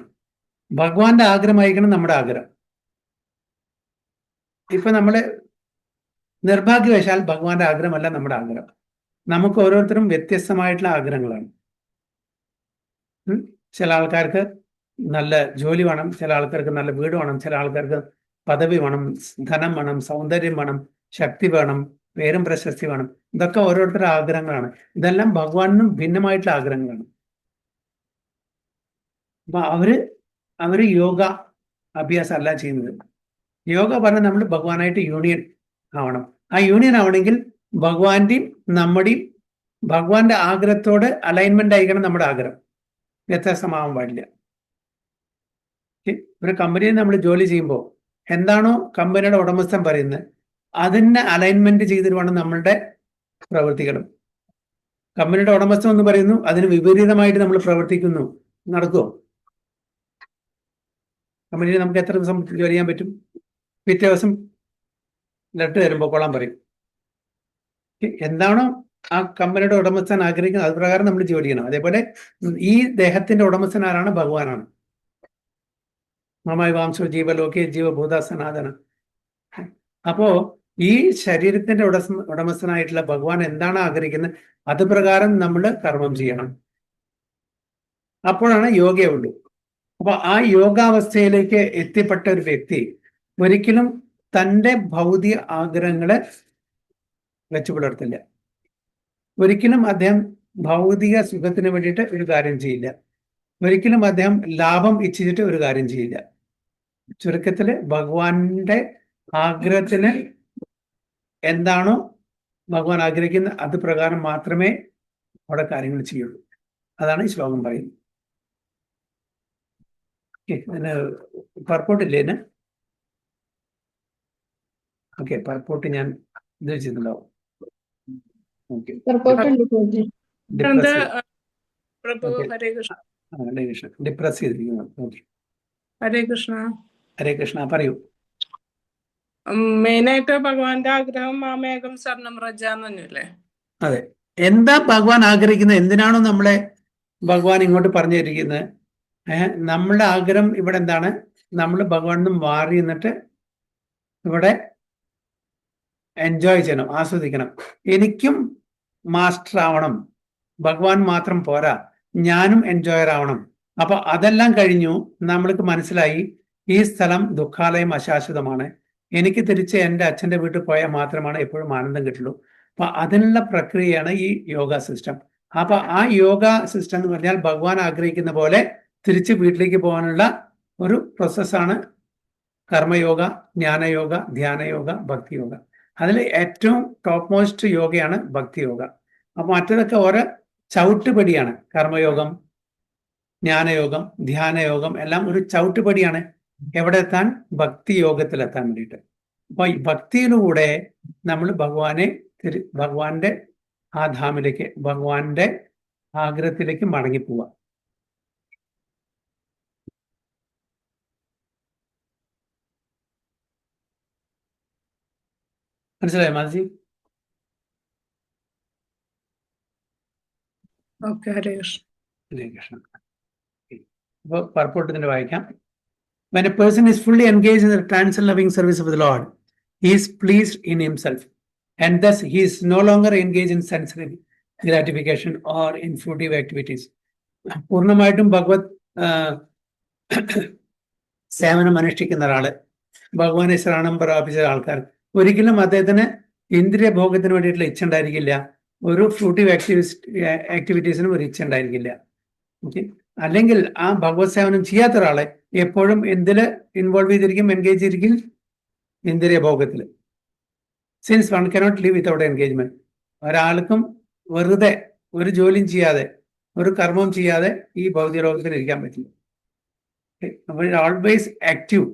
ഭഗവാന്റെ ആഗ്രഹമായിരിക്കണം നമ്മുടെ ആഗ്രഹം. ഇപ്പൊ നമ്മള് നിർഭാഗ്യവശാൽ ഭഗവാന്റെ ആഗ്രഹമല്ല നമ്മുടെ ആഗ്രഹം. നമുക്ക് ഓരോരുത്തരും വ്യത്യസ്തമായിട്ടുള്ള ആഗ്രഹങ്ങളാണ്. ചില ആൾക്കാർക്ക് നല്ല ജോലി വേണം, ചില ആൾക്കാർക്ക് നല്ല വീട് വേണം, ചില ആൾക്കാർക്ക് പദവി വേണം, ധനം വേണം, സൗന്ദര്യം വേണം, ശക്തി വേണം, പേരും പ്രശസ്തി വേണം. ഇതൊക്കെ ഓരോരുത്തരുടെ ആഗ്രഹങ്ങളാണ്. ഇതെല്ലാം ഭഗവാനും ഭിന്നമായിട്ടുള്ള ആഗ്രഹങ്ങളാണ്. അപ്പൊ അവര് യോഗ അഭ്യാസം അല്ല ചെയ്യുന്നത്. യോഗ പറഞ്ഞാൽ നമ്മൾ ഭഗവാനായിട്ട് യൂണിയൻ ആവണം. ആ യൂണിയൻ ആവണമെങ്കിൽ ഭഗവാന്റെയും നമ്മുടെയും ഭഗവാന്റെ ആഗ്രഹത്തോട് അലൈൻമെന്റ് ആയിരിക്കണം നമ്മുടെ ആഗ്രഹം. വ്യത്യാസമാവാൻ പാടില്ല. ഒരു കമ്പനിയിൽ നമ്മൾ ജോലി ചെയ്യുമ്പോൾ എന്താണോ കമ്പനിയുടെ ഉടമസ്ഥൻ പറയുന്നത് അതിനെ അലൈൻമെന്റ് ചെയ്തിട്ട് വേണം നമ്മളുടെ പ്രവർത്തിക്കണം. കമ്പനിയുടെ ഉടമസ്ഥൻ എന്ന് പറയുന്നു, അതിന് വിപരീതമായിട്ട് നമ്മൾ പ്രവർത്തിക്കുന്നു, നടക്കുമോ? കമ്പനിയിൽ നമുക്ക് എത്ര ദിവസം ജോലി ചെയ്യാൻ പറ്റും? പിറ്റേ ദിവസം ലെറ്റർ തരുമ്പോൾ കൊള്ളാൻ പറയും. എന്താണോ ആ കമ്പനിയുടെ ഉടമസ്ഥൻ ആഗ്രഹിക്കുന്നത് അത് പ്രകാരം നമ്മൾ ജോലി ചെയ്യണം. അതേപോലെ ഈ ദേഹത്തിന്റെ ഉടമസ്ഥൻ ആരാണ്? ഭഗവാനാണ്. മമായി വാംശോ ജീവലോകേ ജീവഭൂത സനാതന. അപ്പോ ഈ ശരീരത്തിന്റെ ഉടമസ്ഥനായിട്ടുള്ള ഭഗവാൻ എന്താണ് ആഗ്രഹിക്കുന്നത് അത് പ്രകാരം നമ്മൾ കർമ്മം ചെയ്യണം. അപ്പോഴാണ് യോഗയുള്ളൂ. അപ്പൊ ആ യോഗാവസ്ഥയിലേക്ക് എത്തിപ്പെട്ട ഒരു വ്യക്തി ഒരിക്കലും തൻ്റെ ഭൗതിക ആഗ്രഹങ്ങളെ വെച്ചു പുലർത്തില്ല. ഒരിക്കലും അദ്ദേഹം ഭൗതിക സുഖത്തിന് വേണ്ടിയിട്ട് ഒരു കാര്യം ചെയ്യില്ല. ഒരിക്കലും അദ്ദേഹം ലാഭം ഇച്ഛിച്ചിട്ട് ഒരു കാര്യം ചെയ്യില്ല. ചുരുക്കത്തില് ഭഗവാന്റെ ആഗ്രഹത്തിന് എന്താണോ ഭഗവാൻ ആഗ്രഹിക്കുന്നത് അത് പ്രകാരം മാത്രമേ അവിടെ കാര്യങ്ങൾ ചെയ്യുള്ളൂ. അതാണ് ഈ ശ്ലോകം പറയുന്നത്. അതിന് പർപ്പോട്ടില്ലേ ഇതിന്? ഓക്കെ, പർപ്പോട്ട് ഞാൻ ഇത് ചെയ്തിട്ടുണ്ടാവും. ഓക്കെ, എന്ത് പ്രഭു? ഓക്കെ, ഹരേ കൃഷ്ണ. ഹരേ കൃഷ്ണ. ഡിപ്രസ് ചെയ്തിരിക്കുന്നത്. ഓക്കെ, ഹരേ കൃഷ്ണ. ഹരേ കൃഷ്ണ. പറയൂ. മെയിനായിട്ട് ഭഗവാന്റെ ആഗ്രഹം മാമേഘം സ്വർണം റജ എന്ന് തന്നെയല്ലേ? അതെ, എന്താ ഭഗവാൻ ആഗ്രഹിക്കുന്നത്, എന്തിനാണോ നമ്മളെ ഭഗവാൻ ഇങ്ങോട്ട് പറഞ്ഞു തരിക്കുന്നത്? നമ്മളുടെ ആഗ്രഹം ഇവിടെ എന്താണ്? നമ്മൾ ഭഗവാനിൽ നിന്നും മാറി നിന്നിട്ട് ഇവിടെ എൻജോയ് ചെയ്യണം, ആസ്വദിക്കണം. എനിക്കും മാസ്റ്റർ ആവണം, ഭഗവാൻ മാത്രം പോരാ, ഞാനും എൻജോയർ ആവണം. അപ്പൊ അതെല്ലാം കഴിഞ്ഞു. നമ്മൾക്ക് മനസ്സിലായി ഈ സ്ഥലം ദുഃഖാലയം, അശാശ്വതമാണ്. എനിക്ക് തിരിച്ച് എൻ്റെ അച്ഛൻ്റെ വീട്ടിൽ പോയാൽ മാത്രമാണ് എപ്പോഴും ആനന്ദം കിട്ടുള്ളൂ. അപ്പൊ അതിനുള്ള പ്രക്രിയയാണ് ഈ യോഗ സിസ്റ്റം. അപ്പൊ ആ യോഗ സിസ്റ്റം എന്ന് പറഞ്ഞാൽ ഭഗവാൻ ആഗ്രഹിക്കുന്ന പോലെ തിരിച്ച് വീട്ടിലേക്ക് പോകാനുള്ള ഒരു പ്രോസസ്സാണ് കർമ്മയോഗ, ജ്ഞാനയോഗ, ധ്യാനയോഗ, ഭക്തിയോഗ. അതിൽ ഏറ്റവും ടോപ്പ് മോസ്റ്റ് യോഗയാണ് ഭക്തിയോഗ. അപ്പൊ മറ്റതൊക്കെ ഓരോ ചവിട്ടുപടിയാണ്. കർമ്മയോഗം, ജ്ഞാനയോഗം, ധ്യാനയോഗം എല്ലാം ഒരു ചവിട്ടുപടിയാണ് എവിടെ എത്താൻ? ഭക്തിയോഗത്തിലെത്താൻ വേണ്ടിയിട്ട്. അപ്പൊ ഈ ഭക്തിയിലൂടെ നമ്മൾ ഭഗവാന്റെ ആ ധാമിലേക്ക്, ഭഗവാന്റെ ആഗ്രഹത്തിലേക്ക് മടങ്ങിപ്പോവുക. മനസ്സിലായോ മാധി? ഓക്കെ, ഹരേ കൃഷ്ണ. ഹരേ കൃഷ്ണ. അപ്പൊ പർപ്പോട്ട് തന്നെ വായിക്കാം. When a person is fully engaged in the trans and loving service of the Lord, he is pleased in himself, and thus he is no longer engaged in sensory gratification or in fruitive activities. പൂർണ്ണമായിട്ടും ഭഗവത് സേവനം അനുഷ്ഠിക്കുന്ന ഒരാള്, ഭഗവാനെ ശരണം പ്രാപിച്ച ആൾക്കാർ ഒരിക്കലും അദ്ദേഹത്തിന് ഇന്ദ്രിയ ഭോഗത്തിന് വേണ്ടിയിട്ടുള്ള ഇച്ഛ ഉണ്ടായിരിക്കില്ല. ഒരു ഫ്രൂട്ടീവ് ആക്ടിവിറ്റീസിനും ഒരു ഇച്ഛ ഉണ്ടായിരിക്കില്ല. ഓക്കെ, അല്ലെങ്കിൽ ആ ഭഗവത് സേവനം ചെയ്യാത്ത ഒരാളെ എപ്പോഴും എന്തില് ഇൻവോൾവ് ചെയ്തിരിക്കും, എൻഗേജ് ചെയ്തിരിക്കും? ഇന്ദ്രിയ ഭോഗത്തിൽ. Since one cannot live without engagement. ഒരാൾക്കും വെറുതെ ഒരു ജോലിയും ചെയ്യാതെ, ഒരു കർമ്മവും ചെയ്യാതെ ഈ ഭൗതിക ലോകത്തിൽ ഇരിക്കാൻ പറ്റില്ല. അപ്പോൾ ഓൾവേസ് ആക്റ്റീവ്.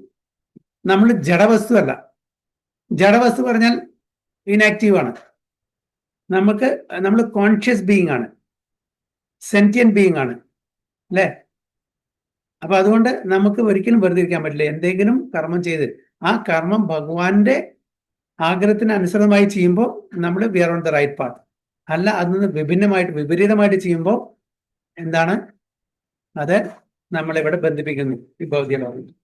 നമ്മൾ ജഡവസ്തു അല്ല. ജഡവസ്തു പറഞ്ഞാൽ ഇനാക്റ്റീവ് ആണ്. നമ്മൾ കോൺഷ്യസ് ബീയിങ് ആണ്, സെന്റിയൻ ബീയിങ് ആണ്, അല്ലേ? അപ്പൊ അതുകൊണ്ട് നമുക്ക് ഒരിക്കലും വെറുതെ ഇരിക്കാൻ പറ്റില്ല. എന്തെങ്കിലും കർമ്മം ചെയ്ത് ആ കർമ്മം ഭഗവാന്റെ ആഗ്രഹത്തിന് അനുസൃതമായി ചെയ്യുമ്പോൾ നമ്മൾ we are on the right path. അല്ല, അതിൽ നിന്ന് വിപരീതമായിട്ട് ചെയ്യുമ്പോൾ എന്താണ്? അത് നമ്മളിവിടെ ബന്ധിപ്പിക്കുന്നു ഈ ഭൗതിക ലോകത്തിൽ.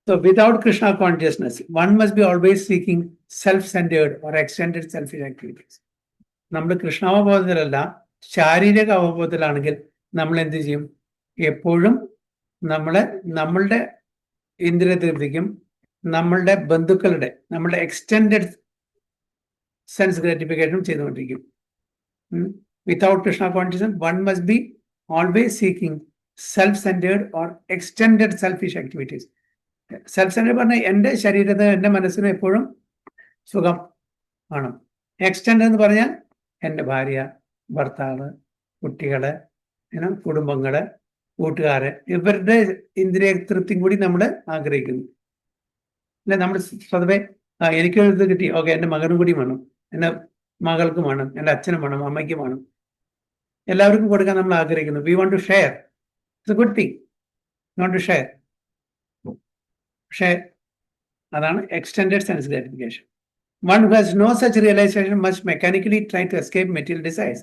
So without Krishna consciousness, one must be always seeking self-centered or extended selfish activities. നമ്മൾ കൃഷ്ണാവബോധത്തിലല്ല, ശാരീരിക അവബോധത്തിലാണെങ്കിൽ നമ്മൾ എന്ത് ചെയ്യും? എപ്പോഴും നമ്മളുടെ ഇന്ദ്രിയ തൃപ്തിക്കും നമ്മളുടെ ബന്ധുക്കളുടെ, നമ്മളുടെ എക്സ്റ്റെൻഡഡ് സെൻസ് ഗ്രാറ്റിഫിക്കേഷനും ചെയ്തുകൊണ്ടിരിക്കും. Without Krishna consciousness one must be always seeking self-centred or extended selfish activities. Self centred പറഞ്ഞാൽ എൻ്റെ ശരീരത്തിന്, എൻ്റെ മനസ്സിന് എപ്പോഴും സുഖം ആണ്. എക്സ്റ്റെൻഡ് എന്ന് പറഞ്ഞാൽ എൻ്റെ ഭാര്യ, ഭർത്താവ്, കുട്ടികള്, കുടുംബങ്ങള്, കൂട്ടുകാര്, ഇവരുടെ ഇന്ദ്രിയ തൃപ്തിയും കൂടി നമ്മൾ ആഗ്രഹിക്കുന്നു. അല്ലെ? നമ്മൾ സ്വതവേ എനിക്കൊരു ഇത് കിട്ടി, ഓക്കെ, എൻ്റെ മകനും കൂടി വേണം, എൻ്റെ മകൾക്കും വേണം, എൻ്റെ അച്ഛനും വേണം, അമ്മയ്ക്കും വേണം, എല്ലാവർക്കും കൊടുക്കാൻ നമ്മൾ ആഗ്രഹിക്കുന്നു. We want to share. It's a good thing, want to share. പക്ഷേ അതാണ് extended sense gratification. One who has no such realization must mechanically try to escape material desires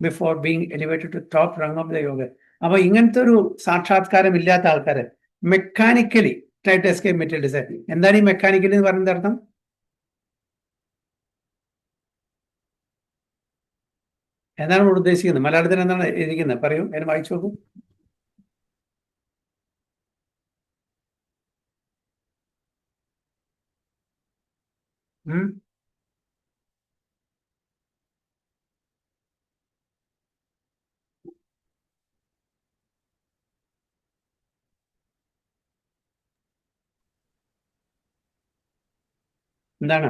before being elevated to top rung of the yoga. അപ്പൊ ഇങ്ങനത്തെ ഒരു സാക്ഷാത്കാരം ഇല്ലാത്ത ആൾക്കാര് mechanically try to escape material desire. എന്താണ് ഈ mechanically എന്ന് പറയുന്നത് അർത്ഥം? എന്താണ് നമ്മൾ ഉദ്ദേശിക്കുന്നത്? മലയാളത്തിൽ എന്താണ് ഇരിക്കുന്നത്? പറയൂ, എന്നെ വായിച്ചു നോക്കൂ. എന്താണ്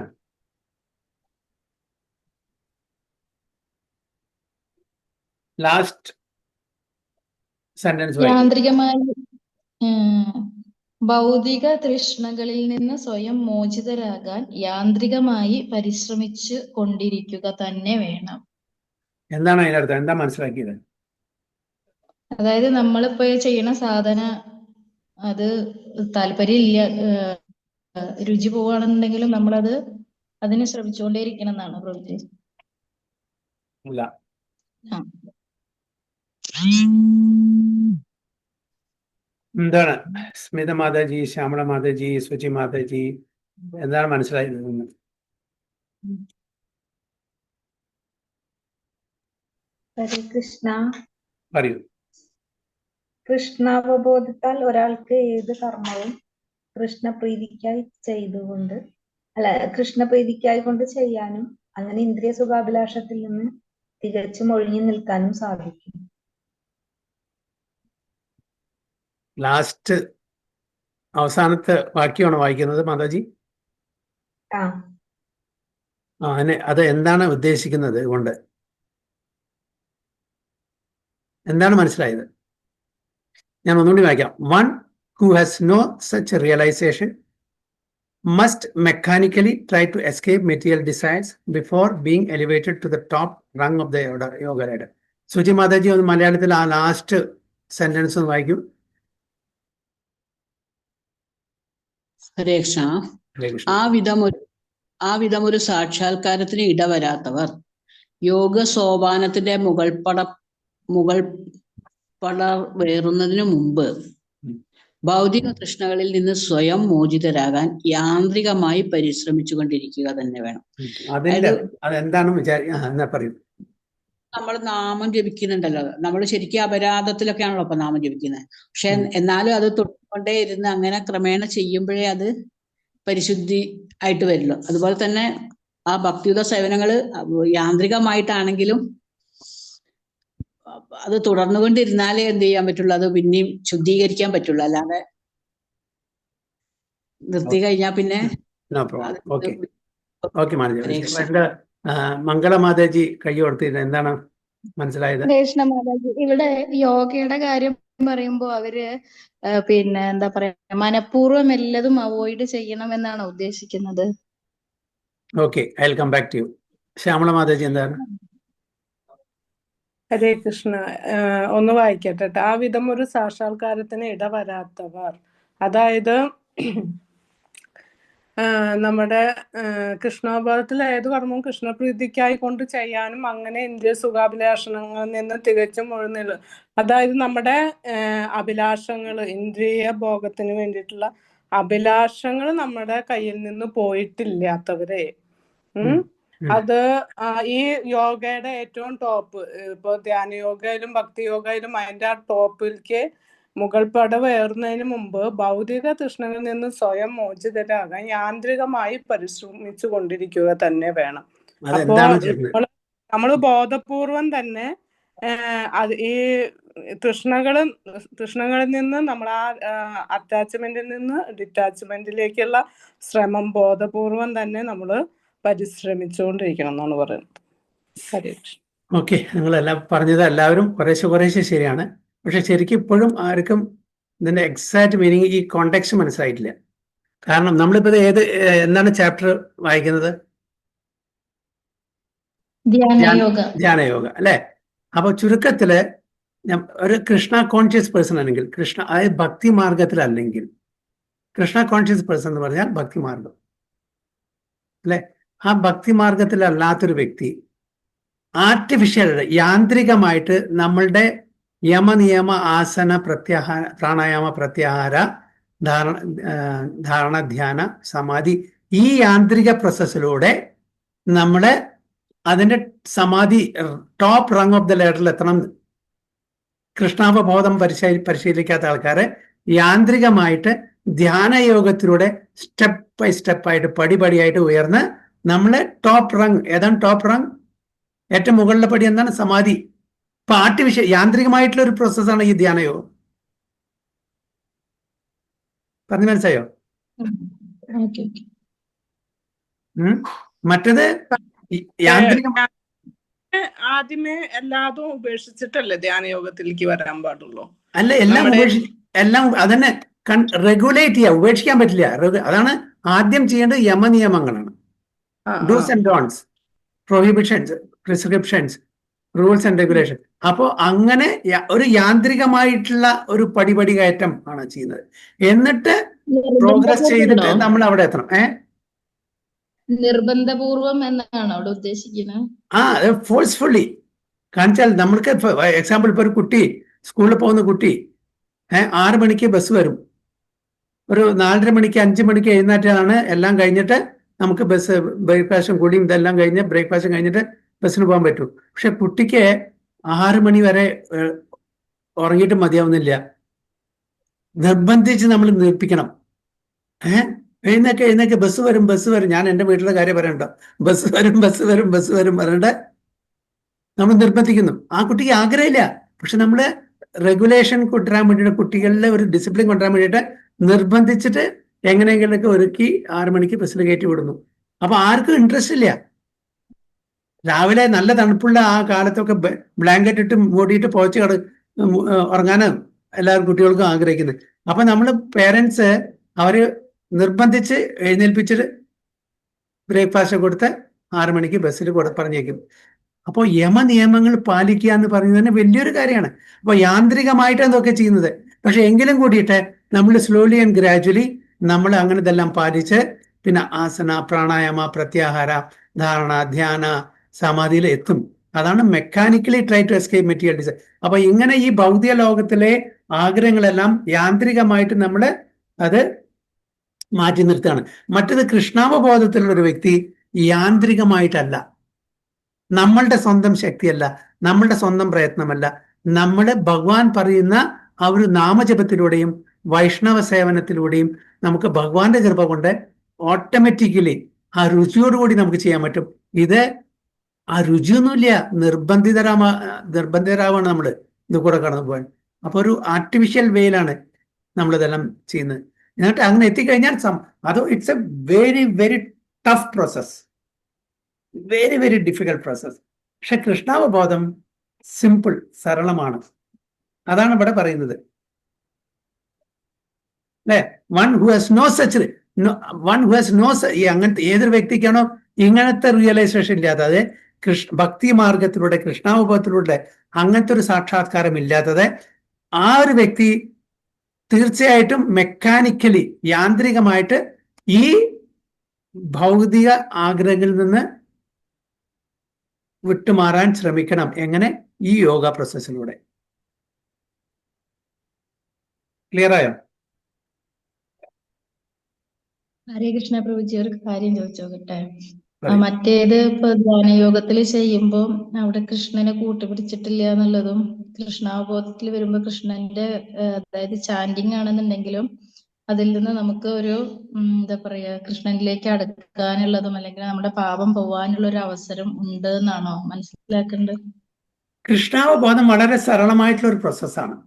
ലാസ്റ്റ് സെന്റൻസ് വായിക്കും. യാന്ത്രികമായി ഭൗതിക തൃഷ്ണകളിൽ നിന്ന് സ്വയം മോചിതരാകാൻ യാന്ത്രികമായി പരിശ്രമിച്ചു കൊണ്ടിരിക്കുക തന്നെ വേണം. എന്താണ് അതിനർത്ഥം? എന്താ മനസ്സിലാക്കിയത്? അതായത് നമ്മളിപ്പോ ചെയ്യണ സാധന അത് താല്പര്യമില്ല, രുചി പോവാണെന്നുണ്ടെങ്കിലും നമ്മളത് അതിന് ശ്രമിച്ചുകൊണ്ടേയിരിക്കണം എന്നാണ് പ്രവൃത്തി. ഇല്ല. ആ. എന്താണ് സ്മിത മാതാജി, ശ്യാമള മാതാജി, സുചി മാതാജി, എന്താണ് മനസ്സിലായത്? ഹരേ കൃഷ്ണ. പറയൂ. കൃഷ്ണാവബോധത്താൽ ഒരാൾക്ക് ഏത് കർമ്മവും കൃഷ്ണപ്രീതിക്കായി കൊണ്ട് ചെയ്യാനും അങ്ങനെ ഇന്ദ്രിയ സുഖാഭിലാഷത്തിൽ നിന്ന് തികച്ചും ഒഴിഞ്ഞു നിൽക്കാനും സാധിക്കും. ലാസ്റ്റ് അവസാനത്തെ വാക്യമാണ് വായിക്കുന്നത് മാതാജി. ആ അത് എന്താണ് ഉദ്ദേശിക്കുന്നത് കൊണ്ട്? എന്താണ് മനസ്സിലായത്? ഞാൻ ഒന്നുകൂടി വായിക്കാം. One who has no such realization must mechanically try to escape material desires before being elevated to the top rung of the yoga ladder. Suchi Mataji ഒന്ന് മലയാളത്തിൽ ആ ലാസ്റ്റ് സെന്റൻസ് ഒന്ന് വായിക്കൂ. ഹരേ കൃഷ്ണ. ആ വിധം ഒരു സാക്ഷാത്കാരത്തിന് ഇടവരാത്തവർ യോഗ സോപാനത്തിന്റെ മുകൾ പടവേറുന്നതിനു മുമ്പ് ഭൗതിക തൃഷ്ണകളിൽ നിന്ന് സ്വയം മോചിതരാകാൻ യാന്ത്രികമായി പരിശ്രമിച്ചുകൊണ്ടിരിക്കുക തന്നെ വേണം. അതെന്താണ് പറയൂ. നമ്മൾ നാമം ജപിക്കുന്നുണ്ടല്ലോ, നമ്മൾ ശരിക്കും അപരാധത്തിലൊക്കെയാണല്ലോ ഇപ്പൊ നാമം ജപിക്കുന്നത്. പക്ഷെ എന്നാലും അത് തൊട്ടുകൊണ്ടേ ഇരുന്ന് അങ്ങനെ ക്രമേണ ചെയ്യുമ്പോഴേ അത് പരിശുദ്ധി ആയിട്ട് വരുള്ളൂ. അതുപോലെ തന്നെ ആ ഭക്തിയുത സേവനങ്ങള് യാന്ത്രികമായിട്ടാണെങ്കിലും അത് തുടർന്നുകൊണ്ടിരുന്നാലേ എന്ത് ചെയ്യാൻ പറ്റുള്ളൂ, അത് പിന്നെയും ശുദ്ധീകരിക്കാൻ പറ്റുള്ളൂ. അല്ലാതെ നിർത്തി കഴിഞ്ഞാൽ പിന്നെ മംഗളമാതാജി കൈ കൊടുത്തില്ല. എന്താണ് മനസ്സിലായത്? കൃഷ്ണ മാതാജി, ഇവിടെ യോഗയുടെ കാര്യം പറയുമ്പോ അവര് പിന്നെ എന്താ പറയാ, മനഃപൂർവ്വം എല്ലതും അവോയ്ഡ് ചെയ്യണം എന്നാണ് ഉദ്ദേശിക്കുന്നത്. Okay, I will come back to you. Shyamala Mataji എന്താണ്? ഹരേ കൃഷ്ണ. ഒന്ന് വായിക്കട്ടെ. ആ വിധം ഒരു സാക്ഷാത്കാരത്തിന് ഇടവരാത്തവർ, അതായത് നമ്മുടെ കൃഷ്ണോപദത്തിൽ ഏത് കർമ്മവും കൃഷ്ണപ്രീതിക്കായി കൊണ്ട് ചെയ്യാനും അങ്ങനെ ഇന്ദ്രിയ സുഖാഭിലാഷങ്ങളിൽ നിന്ന് തികച്ചും ഒഴിഞ്ഞു, അതായത് നമ്മുടെ അഭിലാഷങ്ങൾ, ഇന്ദ്രിയ ഭോഗത്തിന് വേണ്ടിയിട്ടുള്ള അഭിലാഷങ്ങൾ നമ്മുടെ കയ്യിൽ നിന്ന് പോയിട്ടില്ലാത്തവരെ അത് ഈ യോഗയുടെ ഏറ്റവും ടോപ്പ്, ഇപ്പൊ ധ്യാന യോഗയിലും ഭക്തി യോഗയിലും അതിന്റെ ആ ടോപ്പിലേക്ക് മുകൾ പടവേറുന്നതിന് മുമ്പ് ഭൗതിക തൃഷ്ണകളിൽ നിന്ന് സ്വയം മോചിതരാകാൻ യാന്ത്രികമായി പരിശ്രമിച്ചു കൊണ്ടിരിക്കുക തന്നെ വേണം. അപ്പോ നമ്മൾ ബോധപൂർവം തന്നെ ഈ തൃഷ്ണകളിൽ നിന്ന് നമ്മൾ ആ അറ്റാച്ച്മെന്റിൽ നിന്ന് ഡിറ്റാച്ച്മെന്റിലേക്കുള്ള ശ്രമം ബോധപൂർവം തന്നെ നമ്മൾ പരിശ്രമിച്ചുകൊണ്ടിരിക്കണം എന്നാണ് പറയുന്നത്. ഹരേ കൃഷ്ണ. ഓക്കെ, നിങ്ങളെല്ലാം പറഞ്ഞത് എല്ലാവരും കുറേശ്ശെ ശരിയാണ്. പക്ഷെ ശരിക്കും ഇപ്പോഴും ആർക്കും ഇതിന്റെ എക്സാക്ട് മീനിങ്, ഈ കോണ്ടെക്സ്റ്റ് മനസ്സിലായിട്ടില്ല. കാരണം നമ്മളിപ്പോ എന്താണ് ചാപ്റ്റർ വായിക്കുന്നത്? ധ്യാനയോഗ അല്ലെ? അപ്പൊ ചുരുക്കത്തില് ഒരു കൃഷ്ണ കോൺഷ്യസ് പേഴ്സൺ ആണെങ്കിൽ, അതായത് ഭക്തി മാർഗത്തിലല്ലെങ്കിൽ, കൃഷ്ണ കോൺഷ്യസ് പേഴ്സൺ എന്ന് പറഞ്ഞാൽ ഭക്തി മാർഗം അല്ലെ? ആ ഭക്തി മാർഗത്തിലല്ലാത്തൊരു വ്യക്തി ആർട്ടിഫിഷ്യൽ യാന്ത്രികമായിട്ട് നമ്മളുടെ യമനിയമ ആസന പ്രത്യാഹാര പ്രാണായാമ പ്രത്യാഹാര ധാരണ ധ്യാന സമാധി ഈ യാന്ത്രിക പ്രോസസ്സിലൂടെ നമ്മളെ അതിന്റെ സമാധി ടോപ്പ് റങ് ഓഫ് ദ ലേഡറിൽ എത്തണം. കൃഷ്ണാവബോധം പരിശീലിക്കാത്ത ആൾക്കാരെ യാന്ത്രികമായിട്ട് ധ്യാനയോഗത്തിലൂടെ സ്റ്റെപ്പ് ബൈ സ്റ്റെപ്പായിട്ട് പടിപടിയായിട്ട് ഉയർന്ന് നമ്മളെ ടോപ്പ് റങ്, ഏതാണ് ടോപ്പ് റങ്? ഏറ്റവും മുകളിലെ പടി എന്താണ്? സമാധി. ഇപ്പൊ ആർട്ടിഫിഷ്യൽ യാന്ത്രികമായിട്ടുള്ള ഒരു പ്രോസസ്സാണ് ഈ ധ്യാനയോഗം. പറഞ്ഞു മനസ്സിലായോ? മറ്റത് യാന്ത്രിക ആദ്യമേ എല്ലാതും ഉപേക്ഷിച്ചിട്ടല്ലേ ധ്യാനയോഗത്തിലേക്ക് വരാൻ പാടുള്ളൂ. അല്ല, എല്ലാം നമ്മുടെ എല്ലാം അതന്നെ റെഗുലേറ്റ് ചെയ്യുക, ഉപേക്ഷിക്കാൻ പറ്റില്ല. അതാണ് ആദ്യം ചെയ്യേണ്ടത്. യമനിയമങ്ങളാണ്, dos and don'ts, prohibitions, prescriptions, rules and regulation. അപ്പോൾ അങ്ങനെ ഒരു യാന്ത്രികമായിട്ടുള്ള ഒരു പടിപടി കയറ്റം ആണ് ചെയ്യുന്നത്. എന്നിട്ട് പ്രോഗ്രസ് ചെയ്തിട്ട് നമ്മൾ അവിടെ എത്തണം. നിർബന്ധപൂർവം എന്നാണ് അവിടെ ഉദ്ദേശിക്കുന്നത്. ഫോഴ്സ്ഫുള്ളി കാണിച്ചാൽ നമ്മൾക്ക് എക്സാമ്പിൾ, ഇപ്പൊ ഒരു കുട്ടി സ്കൂളിൽ പോകുന്ന കുട്ടി 6 മണിക്ക് ബസ് വരും, ഒരു 4:30 മണിക്ക് 5 മണിക്ക് എഴുന്നേറ്റാണ് എല്ലാം കഴിഞ്ഞിട്ട് നമുക്ക് ബസ് ബ്രേക്ക്ഫാസ്റ്റും കൂടിയും ഇതെല്ലാം കഴിഞ്ഞ് ബ്രേക്ക്ഫാസ്റ്റും കഴിഞ്ഞിട്ട് ബസ്സിന് പോകാൻ പറ്റൂ. പക്ഷെ കുട്ടിക്ക് 6 മണി വരെ ഉറങ്ങിയിട്ട് മതിയാവുന്നില്ല. നിർബന്ധിച്ച് നമ്മൾ നിർപ്പിക്കണം. എഴുന്നേക്ക് ബസ് വരും. ഞാൻ എൻ്റെ വീട്ടിലെ കാര്യം പറയണ്ടോ, ബസ് വരും പറഞ്ഞിട്ട് നമ്മൾ നിർബന്ധിക്കുന്നു. ആ കുട്ടിക്ക് ആഗ്രഹമില്ല, പക്ഷെ നമ്മൾ റെഗുലേഷൻ കൊണ്ടുവരാൻ വേണ്ടിയിട്ട്, കുട്ടികളിലെ ഒരു ഡിസിപ്ലിൻ കൊണ്ടുവരാൻ വേണ്ടിയിട്ട് നിർബന്ധിച്ചിട്ട് എങ്ങനെയെങ്കിലൊക്കെ ഒരുക്കി 6 മണിക്ക് ബസ്സിൽ കയറ്റി വിടുന്നു. അപ്പൊ ആർക്കും ഇൻട്രസ്റ്റ് ഇല്ല. രാവിലെ നല്ല തണുപ്പുള്ള ആ കാലത്തൊക്കെ ബ്ലാങ്കറ്റ് ഇട്ട് മൂടിയിട്ട് പോച്ച് ഉറങ്ങാനാണ് എല്ലാവരും കുട്ടികൾക്കും ആഗ്രഹിക്കുന്നത്. അപ്പൊ നമ്മൾ പേരൻസ് അവര് നിർബന്ധിച്ച് എഴുന്നേൽപ്പിച്ചിട്ട് ബ്രേക്ക്ഫാസ്റ്റ് കൊടുത്ത് 6 മണിക്ക് ബസ്സിൽ പറഞ്ഞേക്കും. അപ്പോൾ യമനിയമങ്ങൾ പാലിക്കുക എന്ന് പറയുന്നത് തന്നെ വലിയൊരു കാര്യമാണ്. അപ്പോൾ യാന്ത്രികമായിട്ട് എന്തൊക്കെ ചെയ്യുന്നത്, പക്ഷെ എങ്കിലും കൂടിയിട്ട് നമ്മൾ സ്ലോലി ആൻഡ് ഗ്രാജുവലി നമ്മൾ അങ്ങനെ ഇതെല്ലാം പാലിച്ച് പിന്നെ ആസന, പ്രാണായാമ, പ്രത്യാഹാര, ധാരണ, ധ്യാന, സമാധിയിൽ എത്തും. അതാണ് mechanically try to escape material design. അപ്പൊ ഇങ്ങനെ ഈ ഭൗതിക ലോകത്തിലെ ആഗ്രഹങ്ങളെല്ലാം യാന്ത്രികമായിട്ട് നമ്മൾ അത് മാറ്റി നിർത്തുകയാണ്. മറ്റത് കൃഷ്ണാവബോധത്തിലുള്ള ഒരു വ്യക്തി യാന്ത്രികമായിട്ടല്ല, നമ്മളുടെ സ്വന്തം ശക്തിയല്ല, നമ്മളുടെ സ്വന്തം പ്രയത്നമല്ല, നമ്മൾ ഭഗവാൻ പറയുന്ന ആ ഒരു നാമജപത്തിലൂടെയും വൈഷ്ണവ സേവനത്തിലൂടെയും നമുക്ക് ഭഗവാന്റെ കൃപ കൊണ്ട് ഓട്ടോമാറ്റിക്കലി ആ രുചിയോടുകൂടി നമുക്ക് ചെയ്യാൻ പറ്റും. ഇത് ആ രുചിയൊന്നുമില്ല, നിർബന്ധിതരാവാണ് നമ്മൾ ഇത് കൂടെ കടന്നു പോകാൻ. അപ്പൊ ഒരു ആർട്ടിഫിഷ്യൽ വേയിലാണ് നമ്മളിതെല്ലാം ചെയ്യുന്നത്. എന്നിട്ട് അങ്ങനെ എത്തിക്കഴിഞ്ഞാൽ അതോ it's a very very tough process, very very difficult process. പക്ഷെ കൃഷ്ണാവബോധം സിമ്പിൾ, സരളമാണ്. അതാണ് ഇവിടെ പറയുന്നത് അല്ലെ. One who has no such അങ്ങനത്തെ ഏതൊരു വ്യക്തിക്കാണോ ഇങ്ങനത്തെ റിയലൈസേഷൻ ഇല്ലാത്തത്, ഭക്തി മാർഗത്തിലൂടെ കൃഷ്ണാവബോധത്തിലൂടെ അങ്ങനത്തെ ഒരു സാക്ഷാത്കാരം ഇല്ലാത്തത്, ആ ഒരു വ്യക്തി തീർച്ചയായിട്ടും മെക്കാനിക്കലി യാന്ത്രികമായിട്ട് ഈ ഭൗതിക ആഗ്രഹങ്ങളിൽ നിന്ന് വിട്ടുമാറാൻ ശ്രമിക്കണം. എങ്ങനെ? ഈ യോഗ പ്രോസസ്സിലൂടെ. ക്ലിയർ ആയോ? ഹരേ കൃഷ്ണ പ്രഭുജി, ഒരു കാര്യം ചോദിച്ചോക്കട്ടെ. മറ്റേത് ഇപ്പൊ ധ്യാനയോഗത്തിൽ ചെയ്യുമ്പോ അവിടെ കൃഷ്ണനെ കൂട്ടുപിടിച്ചിട്ടില്ല എന്നുള്ളതും, കൃഷ്ണാവബോധത്തിൽ വരുമ്പോ കൃഷ്ണന്റെ അതായത് ചാൻഡിങ് ആണെന്നുണ്ടെങ്കിലും അതിൽ നിന്ന് നമുക്ക് ഒരു എന്താ പറയാ കൃഷ്ണനിലേക്ക് അടുക്കാനുള്ളതും അല്ലെങ്കിൽ നമ്മുടെ പാപം പോവാനുള്ള ഒരു അവസരം ഉണ്ട് എന്നാണോ മനസ്സിലാക്കേണ്ടത്? കൃഷ്ണാവബോധം വളരെ സരളമായിട്ടുള്ള ഒരു പ്രോസസ്സാണ്.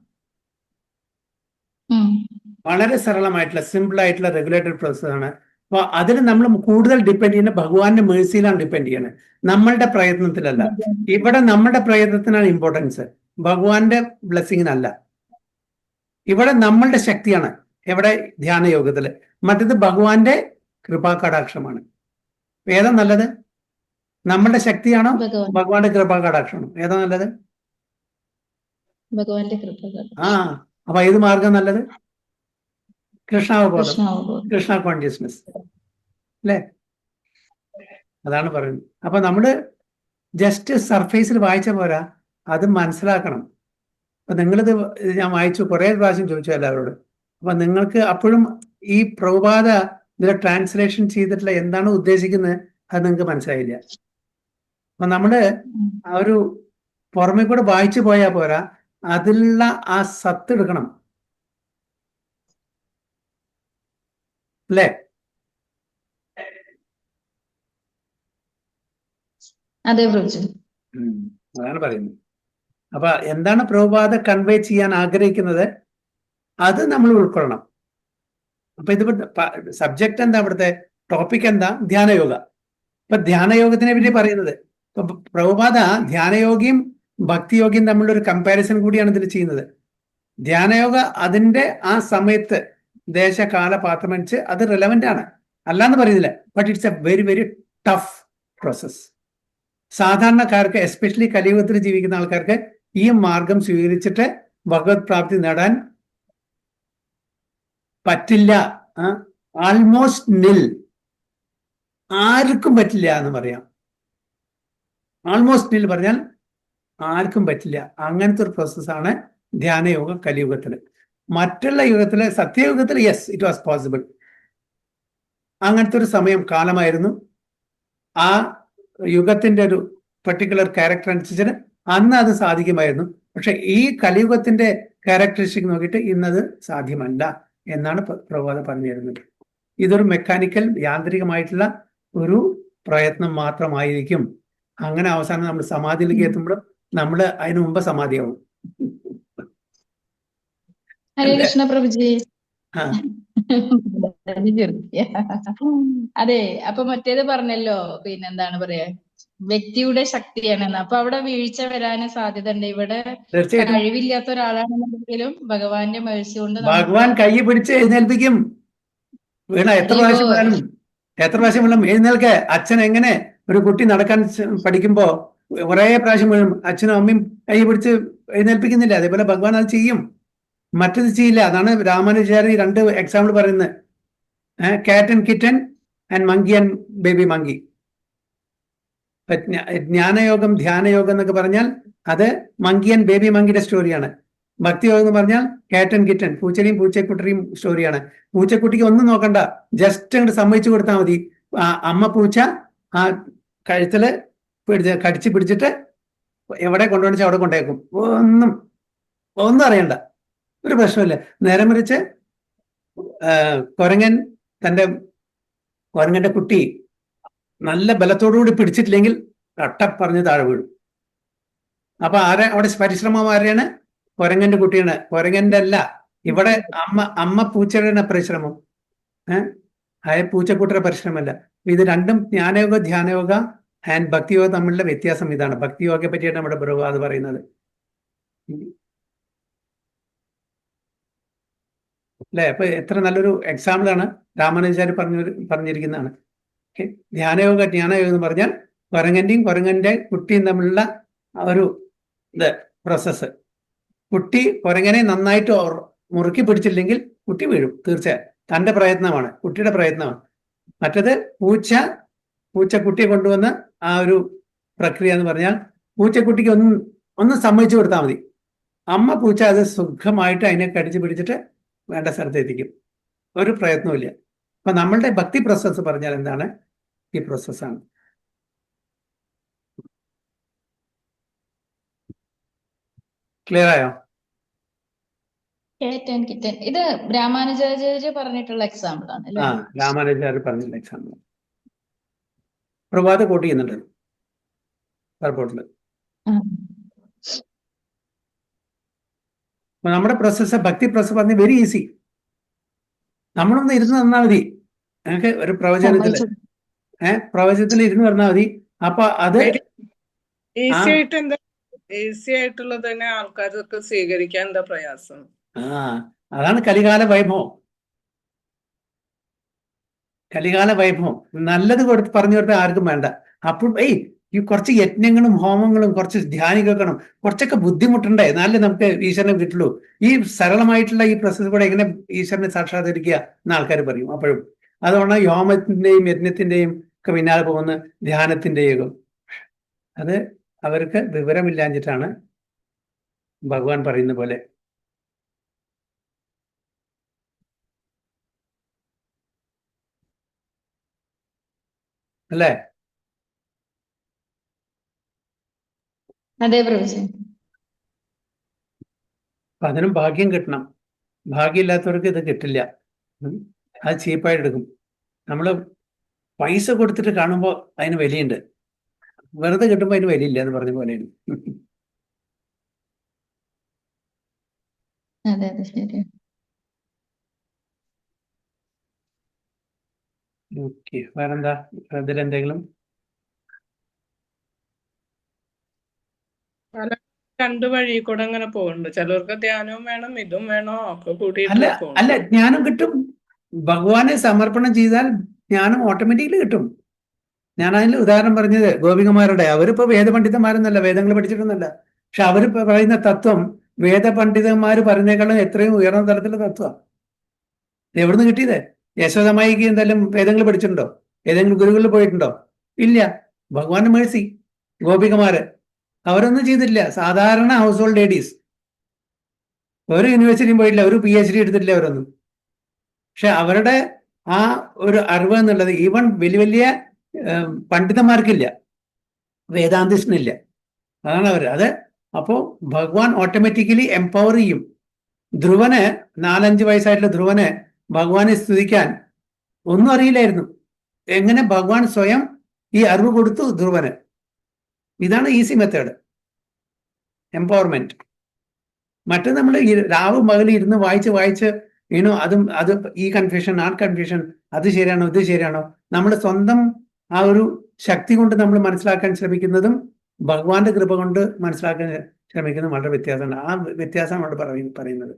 വളരെ സരളമായിട്ടുള്ള സിമ്പിൾ ആയിട്ടുള്ള റെഗുലേറ്റഡ് പ്രോസസ്സാണ്. അപ്പൊ അതിൽ നമ്മൾ കൂടുതൽ ഡിപ്പെൻഡ് ചെയ്യുന്നത് ഭഗവാന്റെ മേഴ്സിയിലാണ് ഡിപ്പെൻഡ് ചെയ്യുന്നത്, നമ്മളുടെ പ്രയത്നത്തിലല്ല. ഇവിടെ നമ്മുടെ പ്രയത്നത്തിനാണ് ഇമ്പോർട്ടൻസ്, ഭഗവാന്റെ ബ്ലെസ്സിങ്ങിനല്ല. ഇവിടെ നമ്മളുടെ ശക്തിയാണ് എവിടെ? ധ്യാനയോഗത്തില്. മറ്റത് ഭഗവാന്റെ കൃപാകടാക്ഷമാണ്. ഏതാ നല്ലത്? നമ്മളുടെ ശക്തിയാണോ ഭഗവാന്റെ കൃപാകടാക്ഷമാണോ? ഏതാ നല്ലത്? ഭഗവാന്റെ കൃപ. അപ്പൊ ഏത് മാർഗം നല്ലത്? കൃഷ്ണാവബോധം, കൃഷ്ണ കോൺഷ്യസ്നെസ് അല്ലേ? അതാണ് പറയുന്നത്. അപ്പൊ നമ്മള് ജസ്റ്റ് സർഫേസിൽ വായിച്ച പോരാ, അത് മനസ്സിലാക്കണം. അപ്പൊ നിങ്ങളിത് ഞാൻ വായിച്ചു, കുറെ പ്രാവശ്യം ചോദിച്ചു എല്ലാവരോടും. അപ്പൊ നിങ്ങൾക്ക് അപ്പോഴും ഈ പ്രഭുപാദ ഇതിലെ ട്രാൻസ്ലേഷൻ ചെയ്തിട്ടുള്ള എന്താണ് ഉദ്ദേശിക്കുന്നത് അത് നിങ്ങൾക്ക് മനസ്സിലായില്ല. അപ്പൊ നമ്മള് ആ ഒരു പുറമെ കൂടെ വായിച്ചു പോയാൽ പോരാ, അതിലുള്ള ആ സത്ത് എടുക്കണം അല്ലേ? അതെ പ്രഭുജി, അതാണ് പറയുന്നത്. അപ്പൊ എന്താണ് പ്രഭുപാദ കൺവേ ചെയ്യാൻ ആഗ്രഹിക്കുന്നത് അത് നമ്മൾ ഉൾക്കൊള്ളണം. അപ്പൊ ഇത് സബ്ജക്റ്റ് എന്താ? ഇവിടുത്തെ ടോപ്പിക് എന്താ? ധ്യാനയോഗ. ഇപ്പൊ ധ്യാനയോഗത്തിനെ പറ്റി പറയുന്നത്. ഇപ്പൊ പ്രഭുപാദ ധ്യാനയോഗിയും ഭക്തിയോഗിയും തമ്മിലുള്ള ഒരു കമ്പാരിസൺ കൂടിയാണ് ഇതിൽ ചെയ്യുന്നത്. ധ്യാനയോഗ അതിന്റെ ആ സമയത്ത് ദേശകാല പാത്രമനുസരിച്ച് അത് റെലവെന്റ് ആണ്, അല്ലാന്ന് പറയുന്നില്ല. But it's a very very tough process. സാധാരണക്കാർക്ക്, എസ്പെഷ്യലി കലിയുഗത്തിൽ ജീവിക്കുന്ന ആൾക്കാർക്ക് ഈ മാർഗം സ്വീകരിച്ചിട്ട് ഭഗവത് പ്രാപ്തി നേടാൻ പറ്റില്ല. ആൾമോസ്റ്റ് നിൽ, ആർക്കും പറ്റില്ല എന്ന് പറയാം. ആൾമോസ്റ്റ് നിൽ പറഞ്ഞാൽ ആർക്കും പറ്റില്ല. അങ്ങനത്തെ ഒരു പ്രോസസ്സാണ് ധ്യാനയോഗ കലിയുഗത്തില്. മറ്റുള്ള യുഗത്തില്, സത്യയുഗത്തിൽ യെസ് ഇറ്റ് വാസ് പോസിബിൾ. അങ്ങനത്തെ ഒരു സമയം കാലമായിരുന്നു. ആ യുഗത്തിന്റെ ഒരു പെർട്ടിക്കുലർ ക്യാരക്ടർ അനുസരിച്ച് അന്ന് അത് സാധിക്കുമായിരുന്നു. പക്ഷെ ഈ കലിയുഗത്തിന്റെ ക്യാരക്ടറിസ്റ്റിക് നോക്കിയിട്ട് ഇന്നത് സാധ്യമല്ല എന്നാണ് പ്രഭുപാദ പറഞ്ഞു തരുന്നത്. ഇതൊരു മെക്കാനിക്കൽ, യാന്ത്രികമായിട്ടുള്ള ഒരു പ്രയത്നം മാത്രമായിരിക്കും. അങ്ങനെ അവസാനം നമ്മൾ സമാധിയിലേക്ക് എത്തുമ്പോൾ നമ്മൾ അതിനു മുമ്പ് സമാധിയാവും. ഹരേ കൃഷ്ണ പ്രഭുജി. ആ അതെ, അപ്പൊ മറ്റേത് പറഞ്ഞല്ലോ, പിന്നെന്താണ് പറയാ, വ്യക്തിയുടെ ശക്തിയാണെന്ന്. അപ്പൊ അവിടെ വീഴ്ച വരാന് സാധ്യത ഉണ്ട്. ഇവിടെ തീർച്ചയായിട്ടും കഴിവില്ലാത്ത ഒരാളാണെന്നുണ്ടെങ്കിലും ഭഗവാന്റെ മേഴ്സി കൊണ്ട് ഭഗവാൻ കൈ പിടിച്ച് എഴുന്നേൽപ്പിക്കും. വീണ എത്ര പ്രാവശ്യം വീണാലും, എത്ര പ്രാവശ്യം വീണും എഴുന്നേൽക്കെ. അച്ഛൻ എങ്ങനെ ഒരു കുട്ടി നടക്കാൻ പഠിക്കുമ്പോ കുറെ പ്രാവശ്യം വീഴും, അച്ഛനും അമ്മയും കൈ പിടിച്ച് എഴുന്നേൽപ്പിക്കുന്നില്ല. അതേപോലെ ഭഗവാൻ അത് ചെയ്യും, മറ്റത് ചെയ്യില്ല. അതാണ് രാമാനുജാചാര്യ 2 എക്സാമ്പിൾ പറയുന്നത്. Cat and kitten and monkey and baby monkey. ജ്ഞാനയോഗം, ധ്യാനയോഗം എന്നൊക്കെ പറഞ്ഞാൽ അത് മങ്കി ആൻഡ് ബേബി മങ്കിയുടെ സ്റ്റോറിയാണ്. ഭക്തിയോഗം എന്ന് പറഞ്ഞാൽ കാറ്റ് ആൻഡ് കിറ്റൻ, പൂച്ചയും പൂച്ചക്കുട്ടിയും സ്റ്റോറിയാണ്. പൂച്ചക്കുട്ടിക്ക് ഒന്നും നോക്കണ്ട, ജസ്റ്റ് അങ്ങോട്ട് സമ്മതിച്ചു കൊടുത്താൽ മതി. അമ്മ പൂച്ച ആ കഴുത്തില് കടിച്ചു പിടിച്ചിട്ട് എവിടെ കൊണ്ടുവന്നിച്ച് അവിടെ കൊണ്ടേക്കും. ഒന്നും അറിയണ്ട, ഒരു പ്രശ്നമില്ല. നേരെ മറിച്ച് കുരങ്ങന്റെ കുട്ടി നല്ല ബലത്തോടുകൂടി പിടിച്ചിട്ടില്ലെങ്കിൽ കട്ട പറഞ്ഞ് താഴെ വീഴും. അപ്പൊ അവിടെ പരിശ്രമം ആരെയാണ്? കുരങ്ങന്റെ കുട്ടിയാണ്, കുരങ്ങന്റെ അല്ല. ഇവിടെ അമ്മ പൂച്ചയുടെ പരിശ്രമം, പൂച്ചക്കുട്ടിയുടെ പരിശ്രമമല്ല. ഇത് രണ്ടും ജ്ഞാനയോഗ, ധ്യാനയോഗ ആൻഡ് ഭക്തിയോഗ തമ്മിലുള്ള വ്യത്യാസം ഇതാണ്. ഭക്തിയോഗയെ പറ്റിയാണ് നമ്മുടെ പ്രഭുപാദ പറയുന്നത്. അല്ലെ? അപ്പൊ എത്ര നല്ലൊരു എക്സാമ്പിൾ ആണ് രാമാനുജാചാര്യ പറഞ്ഞിരിക്കുന്നതാണ്. ധ്യാനയോഗം എന്ന് പറഞ്ഞാൽ കുരങ്ങന്റെ കുട്ടിയും തമ്മിലുള്ള ഒരു പ്രോസസ്സ്. കുട്ടി കുരങ്ങനെ നന്നായിട്ട് മുറുക്കി പിടിച്ചില്ലെങ്കിൽ കുട്ടി വീഴും, തീർച്ചയായും. തന്റെ പ്രയത്നമാണ്, കുട്ടിയുടെ പ്രയത്നമാണ്. മറ്റത് പൂച്ചക്കുട്ടിയെ കൊണ്ടുവന്ന് ആ ഒരു പ്രക്രിയ എന്ന് പറഞ്ഞാൽ പൂച്ചക്കുട്ടിക്ക് ഒന്ന് സമ്മതിച്ചു കൊടുത്താൽ മതി. അമ്മ പൂച്ച അത് സുഖമായിട്ട് അതിനെ കടിച്ചു പിടിച്ചിട്ട് വേണ്ട സ്ഥലത്ത് എത്തിക്കും, ഒരു പ്രയത്നവും. അപ്പൊ നമ്മളുടെ ഭക്തി പ്രോസസ്സ് പറഞ്ഞാൽ എന്താണ്? ഈ പ്രോസസ്സാണ്. ക്ലിയർ ആയോ? ഇത് രാമാനുജാചാര്യ പറഞ്ഞിട്ടുള്ള എക്സാമ്പിൾ ആണ് അല്ലേ? രാമാനുജാചാര്യ പറഞ്ഞിട്ടുള്ള എക്സാമ്പിൾ പ്രഭാത കോട്ട് ചെയ്യുന്നുണ്ട് റിപ്പോർട്ടില്. നമ്മുടെ പ്രോസസ്സ്, ഭക്തി പ്രോസസ്സ് പറഞ്ഞ വെരി ഈസി. നമ്മളൊന്ന് ഇരുന്ന് തന്നാൽ മതി. ഞങ്ങൾക്ക് ഒരു പ്രവചനത്തിൽ ഇരുന്ന് പറഞ്ഞാൽ മതി. അപ്പൊ അത് ഈസി ആയിട്ടുള്ളത് തന്നെ ആൾക്കാർക്ക് സ്വീകരിക്കാൻ എന്താ പ്രയാസം? അതാണ് കലികാല വൈഭവം. കലികാല വൈഭവം നല്ലത് പറഞ്ഞു കൊടുത്താൽ ആർക്കും വേണ്ട. അപ്പോൾ ഈ കുറച്ച് യജ്ഞങ്ങളും ഹോമങ്ങളും കുറച്ച് ധ്യാനിക്കണം, കുറച്ചൊക്കെ ബുദ്ധിമുട്ടുണ്ടേ, എന്നാലേ നമുക്ക് ഈശ്വരനെ കിട്ടുള്ളൂ. ഈ സരളമായിട്ടുള്ള ഈ പ്രോസസ് കൂടെ എങ്ങനെ ഈശ്വരനെ സാക്ഷാത്കരിക്കുക എന്ന് ആൾക്കാർ പറയും. അപ്പോഴും അതുകൊണ്ട് ഈ ഹോമത്തിന്റെയും യജ്ഞത്തിന്റെയും ഒക്കെ പിന്നാലെ പോകുന്ന ധ്യാനത്തിന്റെയും അത് അവർക്ക് വിവരമില്ലാഞ്ഞിട്ടാണ് ഭഗവാൻ പറയുന്ന പോലെ. അല്ലേ? അതെ പ്രഭുജി. അപ്പൊ അതിനും ഭാഗ്യം കിട്ടണം. ഭാഗ്യമില്ലാത്തവർക്ക് ഇത് കിട്ടില്ല. അത് ചീപ്പായിട്ട് എടുക്കും. നമ്മള് പൈസ കൊടുത്തിട്ട് കാണുമ്പോൾ അതിന് വിലയുണ്ട്, വെറുതെ കിട്ടുമ്പോൾ അതിന് വിലയില്ല എന്ന് പറഞ്ഞ പോലെയാണ്. അതെ അതെ ശരി. ഓക്കെ, വേറെന്താ ഇതിലെന്തെങ്കിലും? പല രണ്ട് വഴി കൂടെ അങ്ങനെ പോകുന്നുണ്ട്. ചിലർക്ക് ധ്യാനവും വേണം, ഇതും വേണോ, ഒക്കെ കൂടിയിട്ട് അല്ല പോകുന്നു. ജ്ഞാനം കിട്ടും. ഭഗവാനെ സമർപ്പണം ചെയ്താൽ ജ്ഞാനം ഓട്ടോമാറ്റിക്കലി കിട്ടും. ഞാൻ അതിൽ ഉദാഹരണം പറഞ്ഞത് ഗോപികമാരുടെ, അവരിപ്പോ വേദപണ്ഡിതന്മാരൊന്നല്ല, വേദങ്ങൾ പഠിച്ചിട്ടൊന്നല്ല. പക്ഷെ അവരിപ്പോ പറയുന്ന തത്വം വേദപണ്ഡിതന്മാർ പറഞ്ഞേക്കാളും എത്രയും ഉയർന്ന തലത്തിലുള്ള തത്വമാണ്. എവിടുന്ന് കിട്ടിയത്? യശോദമായിക്ക് എന്തെങ്കിലും വേദങ്ങൾ പഠിച്ചിട്ടുണ്ടോ? ഏതെങ്കിലും ഗുരുകളിൽ പോയിട്ടുണ്ടോ? ഇല്ല. ഭഗവാന്റെ മേഴ്സി. ഗോപികമാര് അവരൊന്നും ചെയ്തിട്ടില്ല. സാധാരണ ഹൗസ് ഹോൾഡ് ലേഡീസ്, ഒരു യൂണിവേഴ്സിറ്റിയും പോയിട്ടില്ല, ഒരു PhD എടുത്തിട്ടില്ല അവരൊന്നും. പക്ഷെ അവരുടെ ആ ഒരു അറിവ് എന്നുള്ളത് ഈവൻ വലിയ വലിയ പണ്ഡിതന്മാർക്കില്ല, വേദാന്തിസ്റ്റിനില്ല. അതാണ് അവർ. അത് അപ്പോ ഭഗവാൻ ഓട്ടോമാറ്റിക്കലി എംപവർ ചെയ്യും. ധ്രുവന് 4-5 വയസ്സായിട്ടുള്ള ധ്രുവന് ഭഗവാനെ സ്തുതിക്കാൻ ഒന്നും അറിയില്ലായിരുന്നു. എങ്ങനെ ഭഗവാൻ സ്വയം ഈ അറിവ് കൊടുത്തു ധ്രുവന്. ഇതാണ് ഈസി മെത്തേഡ്, എംപവർമെന്റ്. മറ്റു നമ്മൾ രാവും പകലും ഇരുന്ന് വായിച്ച് അത് ഈ കൺഫ്യൂഷൻ, ആ കൺഫ്യൂഷൻ, അത് ശരിയാണോ ഇത് ശരിയാണോ, നമ്മൾ സ്വന്തം ആ ഒരു ശക്തി കൊണ്ട് നമ്മൾ മനസ്സിലാക്കാൻ ശ്രമിക്കുന്നതും ഭഗവാന്റെ കൃപ കൊണ്ട് മനസ്സിലാക്കാൻ ശ്രമിക്കുന്നതും വളരെ വ്യത്യാസമുണ്ട്. ആ വ്യത്യാസമാണ് അവിടെ പറയുന്നത്.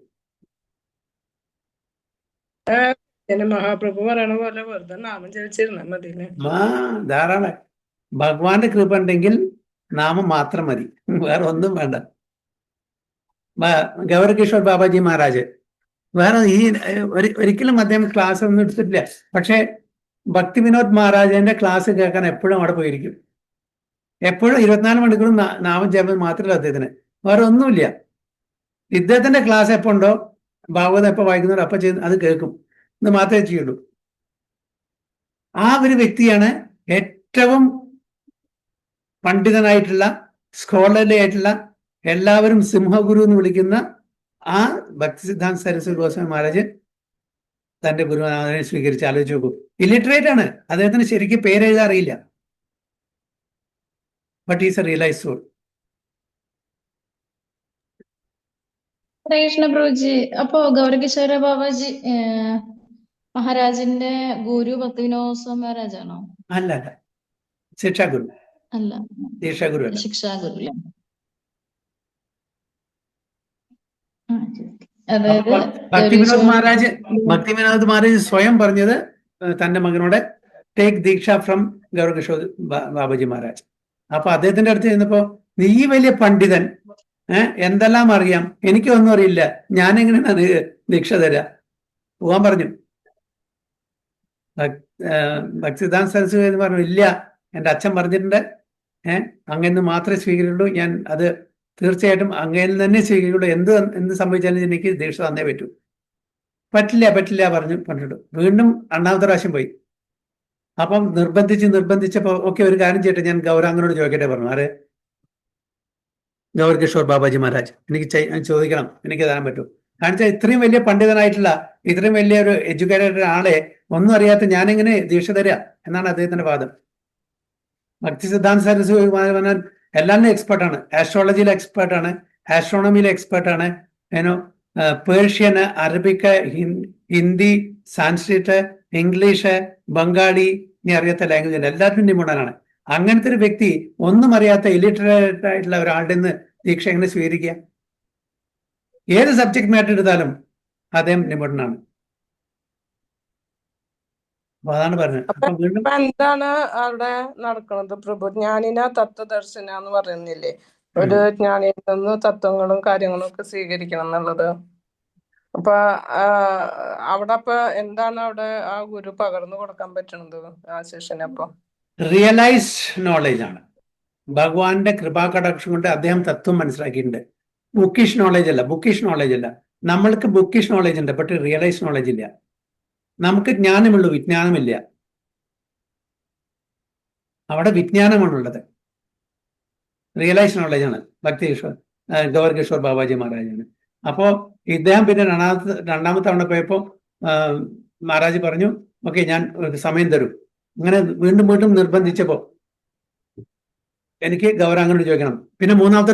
മഹാപ്രഭു പറയണ പോലെ വെറുതെ നാമം ജപിച്ചിരുന്നാ മതില്ലേ? ധാരാളം. ഭഗവാന്റെ കൃപ ഉണ്ടെങ്കിൽ നാമം മാത്രം മതി, വേറെ ഒന്നും വേണ്ട. ഗൗരകിഷോർ ബാബാജി മഹാരാജ് വേറെ ഒരിക്കലും അദ്ദേഹം ക്ലാസ് ഒന്നും എടുത്തിട്ടില്ല. പക്ഷെ ഭക്തി വിനോദ് മഹാരാജന്റെ ക്ലാസ് കേൾക്കാൻ എപ്പോഴും അവിടെ പോയിരിക്കും. എപ്പോഴും 24 മണിക്കൂറും നാമം ജപം മാത്രമല്ല അദ്ദേഹത്തിന്, വേറെ ഒന്നുമില്ല. ഇദ്ദേഹത്തിന്റെ ക്ലാസ് എപ്പോ ഉണ്ടോ, ഭാഗവതം എപ്പോ വായിക്കുന്നവരോ അപ്പൊ ചെയ്യുന്ന അത് കേൾക്കും. ഇത് മാത്രമേ ചെയ്യുള്ളൂ. ആ ഒരു വ്യക്തിയാണ് ഏറ്റവും പണ്ഡിതനായിട്ടുള്ള, സ്കോളർലി ആയിട്ടുള്ള, എല്ലാവരും സിംഹഗുരു എന്ന് വിളിക്കുന്ന ആ ഭക്തി സിദ്ധാന്ത സരസ്വതി ഗോസ്വാമി മഹാരാജ് തന്റെ ഗുരുനാഥനെ സ്വീകരിച്ച് ആലോചിച്ച് നോക്കൂ. ഇല്ലിറ്ററേറ്റ് ആണ്, അദ്ദേഹത്തിന് ശരിക്കും പേരെഴുതാൻ അറിയില്ല. But is a realise soul. Krishna Prabhuji, അപ്പോ ഗൗരകിശോര ബാബാജി മഹാരാജിന്റെ ഗുരു ഭക്തി വിനോദ സ്വാമി മഹാരാജാണോ? അല്ല, ശിക്ഷാഗുരു അല്ല, ദീക്ഷാഗുരു അല്ല. ശിക്ഷാഗുരു അല്ലേ? അതായത് ഭക്തി വിനോദ് മഹാരാജ് സ്വയം പറഞ്ഞത് തന്റെ മകനോട് ടേക്ക് ദീക്ഷ ഫ്രം ഗൗരകിഷോർ ബാബാജി മഹാരാജ്. അപ്പൊ അദ്ദേഹത്തിന്റെ അടുത്ത് ചെന്നപ്പോ, നീ വലിയ പണ്ഡിതൻ, എന്തെല്ലാം അറിയാം, എനിക്കൊന്നും അറിയില്ല, ഞാനെങ്ങനെയാണ് ദീക്ഷ തരാ? പോവാൻ പറഞ്ഞു. ഭക്തിസിദ്ധാന്ത സരസ്വതി എന്ന് പറഞ്ഞു, ഇല്ല, എൻ്റെ അച്ഛൻ പറഞ്ഞിട്ടുണ്ട്, അങ്ങനെ മാത്രമേ സ്വീകരിക്കുള്ളൂ, ഞാൻ അത് തീർച്ചയായിട്ടും അങ്ങനെ തന്നെ സ്വീകരിക്കുള്ളൂ, എന്ത് സംഭവിച്ചാലും എനിക്ക് ദീക്ഷ തന്നേ പറ്റൂ. പറ്റില്ല പറഞ്ഞിട്ട് വീണ്ടും 2ാമത്തെ പ്രാവശ്യം പോയി. അപ്പം നിർബന്ധിച്ചപ്പോ ഓക്കെ, ഒരു കാര്യം ചെയ്യട്ടെ, ഞാൻ ഗൗരാംഗനോട് ചോദിക്കട്ടെ പറഞ്ഞു. ആരെ? ഗൗരകിഷോർ ബാബാജി മഹാരാജ്. എനിക്ക് ചോദിക്കണം, എനിക്ക് തരാൻ പറ്റൂ. കാരണം വെച്ചാൽ ഇത്രയും വലിയ പണ്ഡിതനായിട്ടുള്ള, ഇത്രയും വലിയ ഒരു എഡ്യൂക്കേറ്റഡ് ആളെ ഒന്നും അറിയാത്ത ഞാനെങ്ങനെ ദീക്ഷ തരിക എന്നാണ് അദ്ദേഹത്തിന്റെ വാദം. ഭക്തി സിദ്ധാന്ത സരസ്വതി പറഞ്ഞാൽ എല്ലാവരും എക്സ്പേർട്ടാണ്. ആസ്ട്രോളജിയിൽ എക്സ്പേർട്ടാണ്, ആസ്ട്രോണമിയിൽ എക്സ്പേർട്ടാണ്, പേർഷ്യന്, അറബിക്ക്, ഹിന്ദി, സാൻസ്ക്രിറ്റ്, ഇംഗ്ലീഷ്, ബംഗാളി, ഇനി അറിയാത്ത ലാംഗ്വേജ് ഉണ്ട്, എല്ലാത്തിനും നിപുണനാണ്. അങ്ങനത്തെ ഒരു വ്യക്തി ഒന്നും അറിയാത്ത ഇല്ലിറ്ററേറ്റ് ആയിട്ടുള്ള ഒരാളുടെ നിന്ന് ദീക്ഷ എങ്ങനെ സ്വീകരിക്കുക? ഏത് സബ്ജക്ട് മാറ്റർ എടുത്താലും അദ്ദേഹം നിപുണനാണ്. അപ്പൊ അതാണ് പറഞ്ഞത്. അപ്പൊ വീണ്ടും എന്താണ് അവിടെ നടക്കുന്നത് പ്രഭു? ജ്ഞാനിന തത്വദർശന എന്ന് പറയുന്നില്ലേ, ഒരു ജ്ഞാനിയിൽ നിന്ന് തത്വങ്ങളും കാര്യങ്ങളും ഒക്കെ സ്വീകരിക്കണം എന്നുള്ളത്. അപ്പൊ അവിടെ എന്താണ് അവിടെ ആ ഗുരു പകർന്നു കൊടുക്കാൻ പറ്റുന്നത് ആ ശിഷ്യന്? അപ്പൊ റിയലൈസ്ഡ് നോളജ് ആണ്. ഭഗവാന്റെ കൃപാകടാക്ഷം കൊണ്ട് അദ്ദേഹം തത്വം മനസ്സിലാക്കിയിട്ടുണ്ട്. ബുക്കിഷ് നോളജ് അല്ല. നമ്മൾക്ക് ബുക്കിഷ് നോളജ് ഉണ്ട്, ബട്ട് റിയലൈസ് നോളജ് ഇല്ല. നമുക്ക് ജ്ഞാനമുള്ളൂ, വിജ്ഞാനമില്ല. അവിടെ വിജ്ഞാനമാണുള്ളത്. റിയലൈസ് നോളജ് ആണ് ഗൗരകിഷോർ ബാബാജി മഹാരാജാണ്. അപ്പോ ഇദ്ദേഹം പിന്നെ രണ്ടാമത്തെ തവണ പോയപ്പോ മഹാരാജ് പറഞ്ഞു, ഓക്കെ, ഞാൻ ഒരു സമയം തരും. അങ്ങനെ വീണ്ടും നിർബന്ധിച്ചപ്പോ എനിക്ക് ഗൗരാംഗനോട് ചോദിക്കണം. പിന്നെ മൂന്നാമത്തെ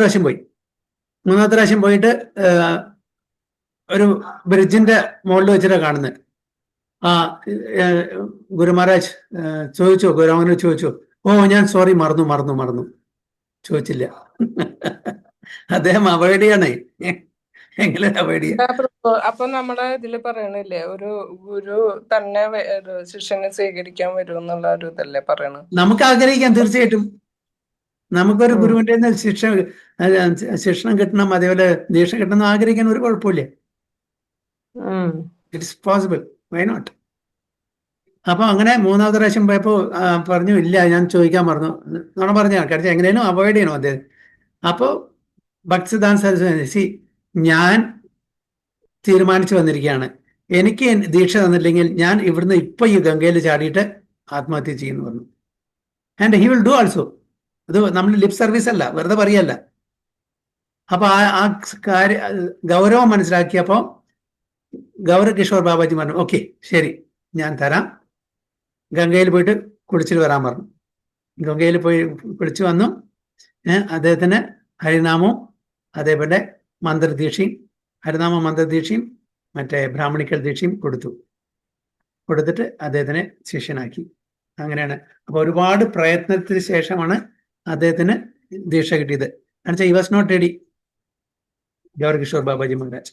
പ്രാവശ്യം പോയിട്ട് ഒരു ബ്രിഡ്ജിന്റെ മുകളിൽ വെച്ചിട്ടാണ് കാണുന്നത്. ഗുരു മഹാരാജ് ചോദിച്ചു, ഗൗരാംഗനോട് ചോദിച്ചു, ഓ ഞാൻ സോറി, മറന്നു ചോദിച്ചില്ല. അദ്ദേഹം അവോയ്ഡ് ചെയ്യണേ. എങ്ങനെ അവോയ്ഡ് ചെയ്യാം? അപ്പൊ നമ്മുടെ ഇതില് പറയണില്ലേ, ഒരു ഗുരു തന്നെ ഒരു ശിഷ്യനെ സ്വീകരിക്കാൻ വരും എന്നുള്ള ഒരു ഇതല്ലേ പറയണത്? നമുക്ക് ആഗ്രഹിക്കാം, തീർച്ചയായിട്ടും. നമുക്കൊരു ഉം. ഗുരുവിന്റെ കയ്യിന്ന് ശിക്ഷണം കിട്ടണം, അതേപോലെ ദീക്ഷ കിട്ടണം എന്ന് ആഗ്രഹിക്കാൻ ഒരു കുഴപ്പമില്ല. ഉം. It's possible, why not? അപ്പൊ അങ്ങനെ മൂന്നാമത്തെ പ്രാവശ്യം പോയപ്പോ പറഞ്ഞു, ഇല്ല ഞാൻ ചോദിക്കാൻ പറഞ്ഞു. നോണ പറഞ്ഞ ആൾക്കാർ എങ്ങനെയും അവോയ്ഡ് ചെയ്യണം അദ്ദേഹം. അപ്പോ ഭക്തിസിദ്ധാന്ത സരസ്വതി, ഞാൻ തീരുമാനിച്ചു വന്നിരിക്കുകയാണ്, എനിക്ക് ദീക്ഷ തന്നില്ലെങ്കിൽ ഞാൻ ഇവിടുന്ന് ഇപ്പൊ ഈ ഗംഗയിൽ ചാടിയിട്ട് ആത്മഹത്യ ചെയ്യുന്നു പറഞ്ഞു. And he will do also. അത് നമ്മൾ ലിപ് സർവീസ് അല്ല, വെറുതെ പറയല്ല. അപ്പൊ ആ കാര്യ ഗൗരവം മനസ്സിലാക്കിയപ്പോ ഗൗരകിഷോർ ബാബാജി പറഞ്ഞു, ഓക്കെ ശരി ഞാൻ തരാം, ഗംഗയിൽ പോയിട്ട് കുളിച്ചിട്ട് വരാൻ പറഞ്ഞു. ഗംഗയിൽ പോയി കുളിച്ചു വന്നു. അദ്ദേഹത്തിന് ഹരിനാമവും അതേപോലെ മന്ത്രദീക്ഷയും, ഹരിനാമ മന്ത്രദീക്ഷയും മറ്റേ ബ്രാഹ്മണിക്കൽ ദീക്ഷയും കൊടുത്തിട്ട് അദ്ദേഹത്തിനെ ശിഷ്യനാക്കി. അങ്ങനെയാണ്. അപ്പൊ ഒരുപാട് പ്രയത്നത്തിന് ശേഷമാണ് അദ്ദേഹത്തിന് ദീക്ഷ കിട്ടിയത്. എന്നുവെച്ചാൽ he was not ready, Gaurakishor Babaji Maharaj.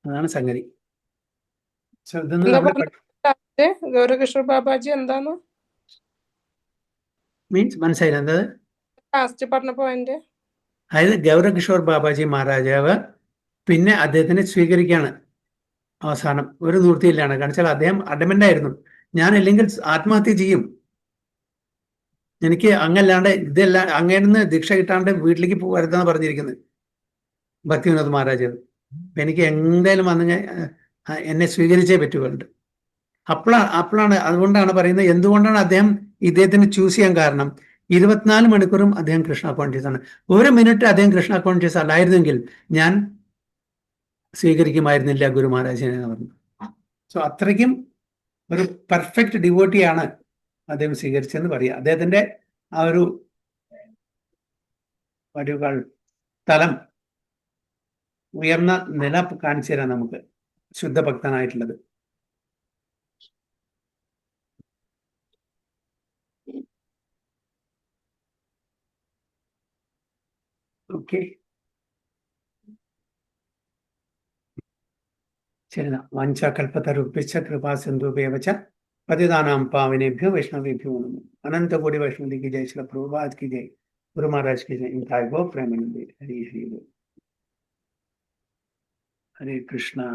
അതാണ് സംഗതി. ഗൗരകിഷോർ ബാബാജി എന്താന്ന് മീൻസ് മനസ്സിലായില്ല എന്താ ലാസ്റ്റ് പറഞ്ഞ പോയിന്റ്? അതായത് ഗൗരകിഷോർ ബാബാജി മഹാരാജാവ് പിന്നെ അദ്ദേഹത്തിനെ സ്വീകരിക്കുകയാണ് അവസാനം. ഒരു നിവൃത്തിയില്ലാണ്. കാരണം വെച്ചാൽ അദ്ദേഹം അഡമന്റ് ആയിരുന്നു, ഞാൻ ഇല്ലെങ്കിൽ ആത്മഹത്യ ചെയ്യും, എനിക്ക് അങ്ങല്ലാണ്ട് ഇതെല്ലാം അങ്ങനെ ദീക്ഷ കിട്ടാണ്ട് വീട്ടിലേക്ക് പോകരുതെന്ന് പറഞ്ഞിരിക്കുന്നത് ഭക്തി വിനോദ് മഹാരാജാവ്. അപ്പൊ എനിക്ക് എന്തായാലും വന്നു എന്നെ സ്വീകരിച്ചേ പറ്റുകയുണ്ട്. അപ്പോഴാണ് അതുകൊണ്ടാണ് പറയുന്നത്, എന്തുകൊണ്ടാണ് അദ്ദേഹം ഇദ്ദേഹത്തിന് ചൂസ് ചെയ്യാൻ കാരണം, 24 മണിക്കൂറും അദ്ദേഹം കൃഷ്ണ കോൺഷ്യസ് ആണ്. ഒരു മിനിറ്റ് അദ്ദേഹം കൃഷ്ണ കോൺഷ്യസ് അല്ലായിരുന്നെങ്കിൽ ഞാൻ സ്വീകരിക്കുമായിരുന്നില്ല ഗുരു മഹാരാജിനെ എന്ന് പറഞ്ഞു. സോ അത്രയ്ക്കും ഒരു പെർഫെക്റ്റ് ഡിവോട്ടിയാണ് അദ്ദേഹം സ്വീകരിച്ചെന്ന് പറയാം. അദ്ദേഹത്തിന്റെ ആ ഒരു തലം, ഉയർന്ന നില കാണിച്ചു തരാം നമുക്ക്, ശുദ്ധഭക്തനായിട്ടുള്ളത്. ഓക്കെ, ശരി. വഞ്ചകൽപ്പതരുഭ്യശ്ച കൃപാസിന്ധുഭ്യവച പതിതാനാം പാവനേഭ്യോ വൈഷ്ണവേഭ്യോ നമോ. അനന്തകോടി വൈഷ്ണവ की जय, श्री प्रभुपाद की जय, गुरु महाराज की जय. इंताय गो प्रेमानंदे. हरि हरि बोल. हरे कृष्णा.